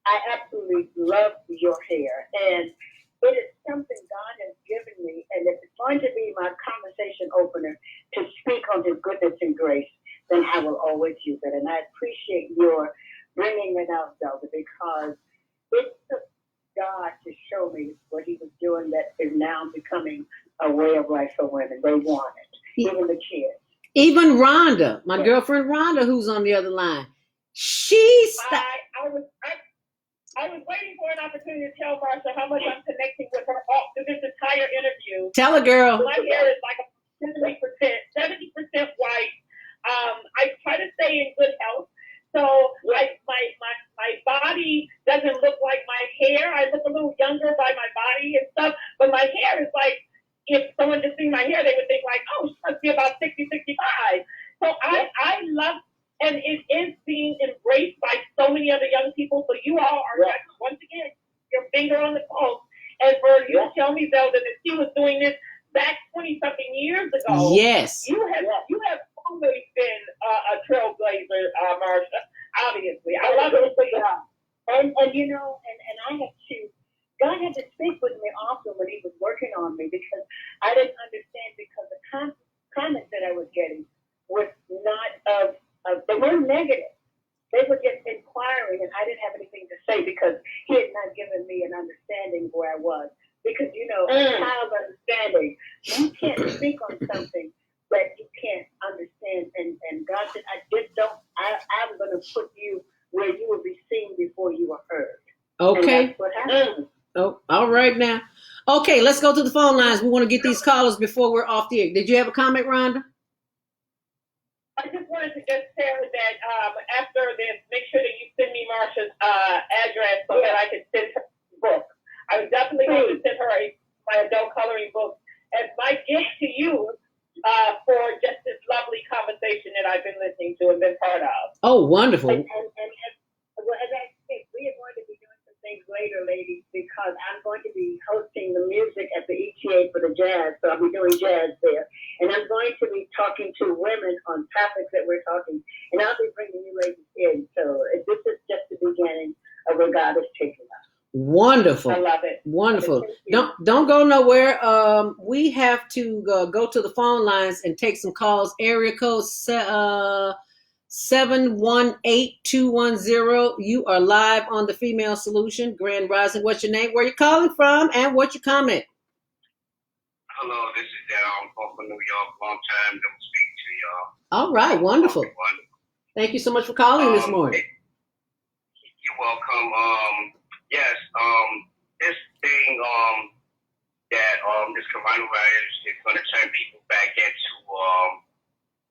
E: I absolutely love your hair. And it is something God has given me. And if it's going to be my conversation opener to speak on His goodness and grace, then I will always use it. And I appreciate your bringing it out, Zelda, because it took God to show me what He was doing that is now becoming a way of life for women. They want it, even the kids.
B: Even Rhonda, my girlfriend Rhonda, who's on the other line,
A: I was waiting for an opportunity to tell Marsha how much I'm connecting with her all through this entire interview.
B: Tell her, girl.
A: My hair is like 70% white. I try to stay in good health. So my body doesn't look like my hair. I look a little younger by my body and stuff, but my hair is like, if someone just seen my hair, they would think like, oh, she must be about 60, 65. So I love, and it is being embraced by so many other young people. So you all are, once again, your finger on the pulse. And for you to tell me, Zelda, that she was doing this back 20-something years ago.
B: Yes.
A: You have always been a trailblazer, Marsha, obviously. I love it.
E: And you know, and I have to, God had to speak with me also when He was working on me, because I didn't understand, because the comments that I was getting was not they weren't negative. They were just inquiring, and I didn't have anything to say because He had not given me an understanding of where I was. Because, you know, a child's understanding, you can't speak on something that you can't understand. And God said, I'm going to put you where you will be seen before you are heard.
B: Okay.
E: And that's what happened.
B: Oh, all right now. Okay, let's go to the phone lines. We want to get these callers before we're off the air. Did you have a comment, Rhonda?
A: I just wanted to just tell that after this, make sure that you send me Marsha's address so that I can send her the book. I was definitely going to send her my adult coloring book as my gift to you for just this lovely conversation that I've been listening to and been part of.
B: Oh, wonderful.
E: And as I said, we are going to be doing some things later, ladies, because I'm going to be hosting the music at the ETA for the jazz. So I'll be doing jazz there. And I'm going to be talking to women on topics that we're talking. And I'll be bringing you ladies in. So this is just the beginning of where God is taking us.
B: Wonderful.
A: I love it.
B: Wonderful. Don't go nowhere. We have to go to the phone lines and take some calls. Area code 718-210. You are live on the Female Solution. Grand Rising. What's your name? Where you calling from? And what's your comment?
F: Hello, this is Dal. I'm from New York. Long time to speak to y'all.
B: All right. Wonderful. Thank you so much for calling this morning.
F: You're welcome. Yes, this thing that this coronavirus is going to turn people back into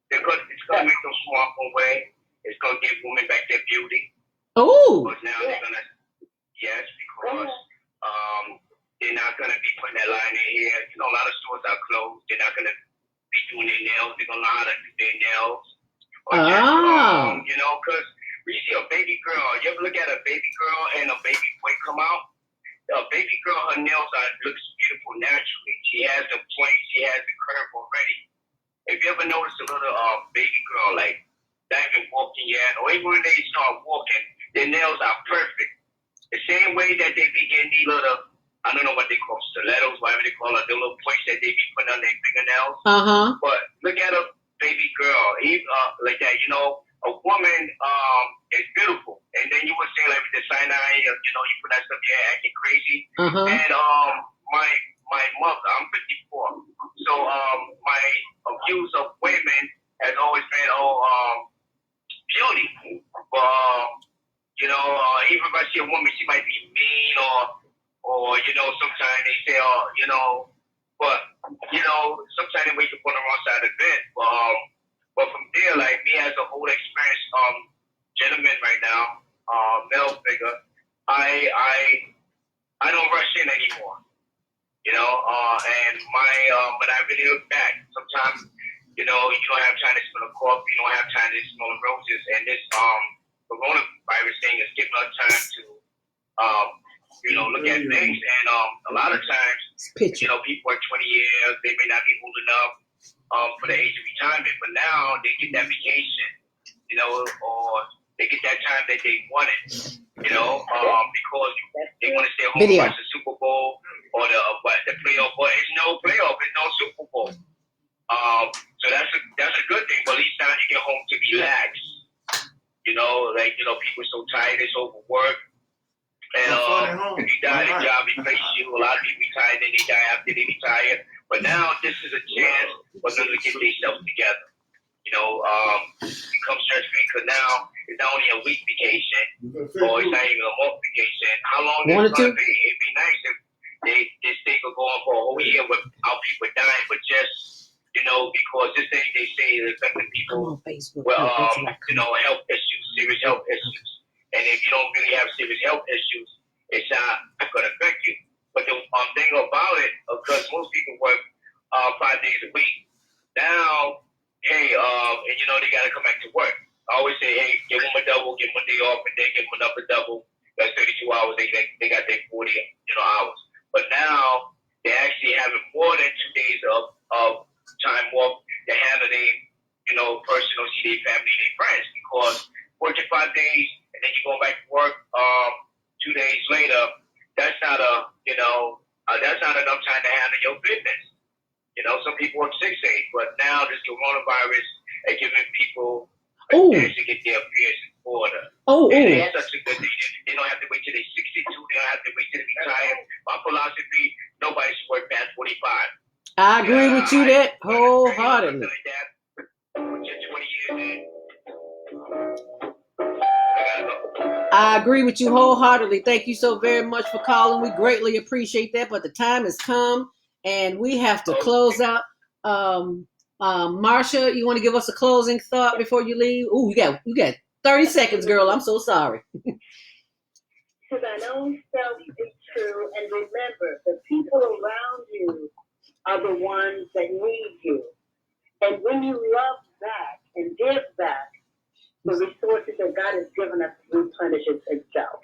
F: it's going to make them swamp away. It's going to give women back their beauty.
B: Oh.
F: But now they're going to because they're not going to be putting that line in here. You know, a lot of stores are closed. They're not going to be doing their nails. They're going to learn how to do their nails. You know, because when you see a baby girl, you ever look at a baby girl and a baby boy come out? A baby girl, her nails looks beautiful naturally. She has the point, she has the curve already. If you ever notice a little baby girl, like not even walking yet, or even when they start walking, their nails are perfect. The same way that they be getting these little, I don't know what they call stilettos, whatever they call it, the little points that they be putting on their fingernails. But look at a baby girl, like that, you know, a woman is beautiful. And then you would say, like, with the sinai, you know, you put that stuff in your hair, acting crazy. And my mother, I'm 54. So my views of women has always been, beauty. You know, even if I see a woman, she might be mean or you know, sometimes they say, you know, but, you know, sometimes they wake up on the wrong side of the bed. But from there, like me as a whole experienced gentleman right now, male figure, I don't rush in anymore. You know, and when I really look back, sometimes, you know, you don't have time to smell a coffee, you don't have time to smell the roses, and this coronavirus thing is giving us time to, you know, look at things. And a lot of times, you know, people are 20 years, they may not be old enough for the age of retirement, but now they get that vacation, you know, or they get that time that they wanted, you know, because they want to stay home and watch the Super Bowl or the playoff. But it's no playoff, it's no Super Bowl. So that's a good thing. But at least now you get home to relax. You know, like, you know, people are so tired, it's overworked. And if you die at a job, it replaces you. A lot of people retire, then they die after they retire. But now this is a chance for them to get themselves together. You know, become stress-free, because now it's not only a week vacation, or it's not even a month vacation. How long is it going to be? It'd be nice if this thing could go on for a whole year without people dying, but just, you know, because this thing they say is affecting people with, you know, health issues, serious health issues. And if you don't really have serious health issues, it's not going to affect you. But the thing about it, because most people work 5 days a week, now, hey, and you know, they got to come back to work. I always say, hey, give them a double, give them a day off, and then give them another double. That's 32 hours. They got their 40, you know, hours. But now they're actually having more than 2 days of time off to handle their, you know, personal, see their family, their friends. Because working 5 days and then you go back to work 2 days later, that's not that's not enough time to handle your business. You know, some people work 6 days, but now this coronavirus is giving people a chance to get their affairs in order. And it's such a good thing. They don't have to wait till they're 62. They don't have to wait till they retire. My philosophy, nobody should work past 45.
B: I agree with you that wholeheartedly.
F: Like that, put your 20 years in.
B: I agree with you wholeheartedly. Thank you so very much for calling. We greatly appreciate that. But the time has come, and we have to close out. Marsha, you want to give us a closing thought before you leave? Ooh, you got 30 seconds, girl. I'm so sorry.
E: To thine own self is true, and remember, the people around you are the ones that need you. And when you love back and give back, the resources that God has given us replenishes itself.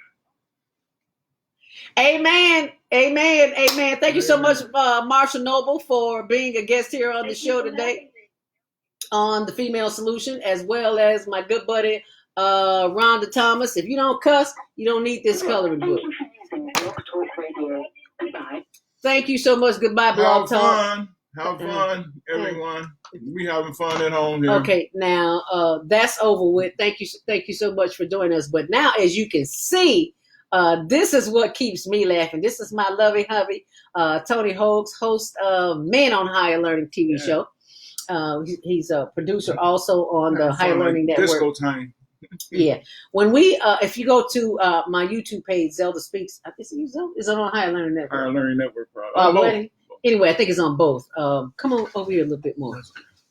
B: Amen. Amen. Amen. Thank you so much, Marsha Noble, for being a guest here on the show today on The Female Solution, as well as my good buddy, Rhonda Thomas. If you don't cuss, you don't need this coloring book.
E: Thank you for using Blog Talk Radio. Goodbye.
B: Thank you so much. Goodbye, Blog Talk.
G: Have fun, everyone. We having fun at home here.
B: Okay, now that's over with. Thank you so much for joining us. But now, as you can see, this is what keeps me laughing. This is my lovey hubby, Tony Hoax, host of Men on Higher Learning TV show. He's a producer also on the Higher Learning Network.
G: Disco time.
B: Yeah. When we, if you go to my YouTube page, ZeldaSpeaks, is it on Higher Learning Network?
G: Higher Learning Network, probably.
B: Anyway, I think it's on both. Come on over here a little bit more.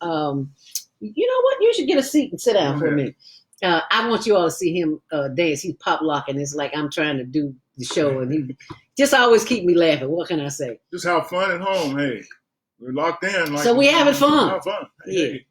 B: You know what? You should get a seat and sit down for a minute. I want you all to see him dance. He's pop locking. It's like I'm trying to do the show, and he just always keep me laughing. What can I say?
G: Just have fun at home. Hey, we're locked in.
B: So we having fun.
G: Have fun.
B: Yeah.
G: Hey.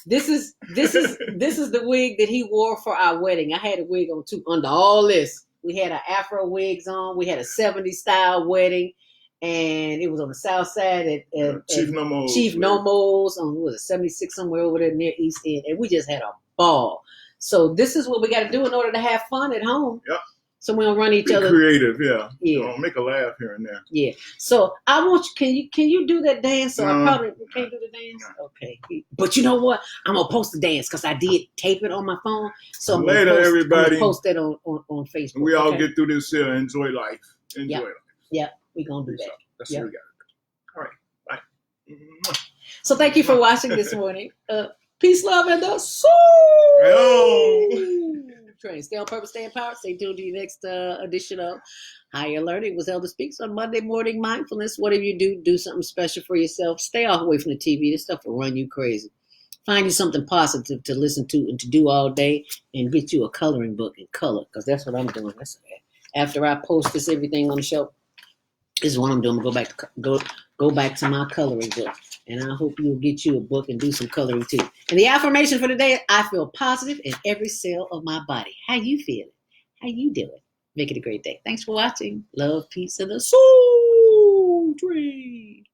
B: This is the wig that he wore for our wedding. I had a wig on too. Under all this, we had our Afro wigs on. We had a 70s style wedding. And it was on the south side at
G: Chief Nomo's
B: on, what was it, 76, somewhere over there near East End. And we just had a ball. So this is what we got to do in order to have fun at home.
G: Yep.
B: So we don't run each
G: Be
B: other.
G: creative, yeah.
B: Yeah.
G: Make a laugh here and there.
B: Yeah. So I want you. Can you do that dance? So
G: No.
B: I probably can't do the dance. No. Okay. But you know what? I'm gonna post the dance because I did tape it on my phone. So I'm
G: later, everybody.
B: I'm gonna post that on Facebook.
G: We all get through this here. Enjoy life. Enjoy life.
B: Yeah. We're gonna do that.
G: That's what we got. All right. Bye.
B: So thank you for watching this morning. Peace, love, and the soul. Train. Stay on purpose, stay empowered. Stay tuned to your next edition of Higher Learning with ZeldaSpeaks on Monday morning mindfulness. Whatever you do something special for yourself. Stay off away from the TV. This stuff will run you crazy. Find you something positive to listen to and to do all day, and get you a coloring book and color, because that's what I'm doing. After I post this everything on the show, this is what I'm doing. I'm gonna go back to my coloring book. And I hope you'll get you a book and do some coloring too. And the affirmation for today, I feel positive in every cell of my body. How you feeling? How you doing? Make it a great day. Thanks for watching. Love, peace, and the soul train.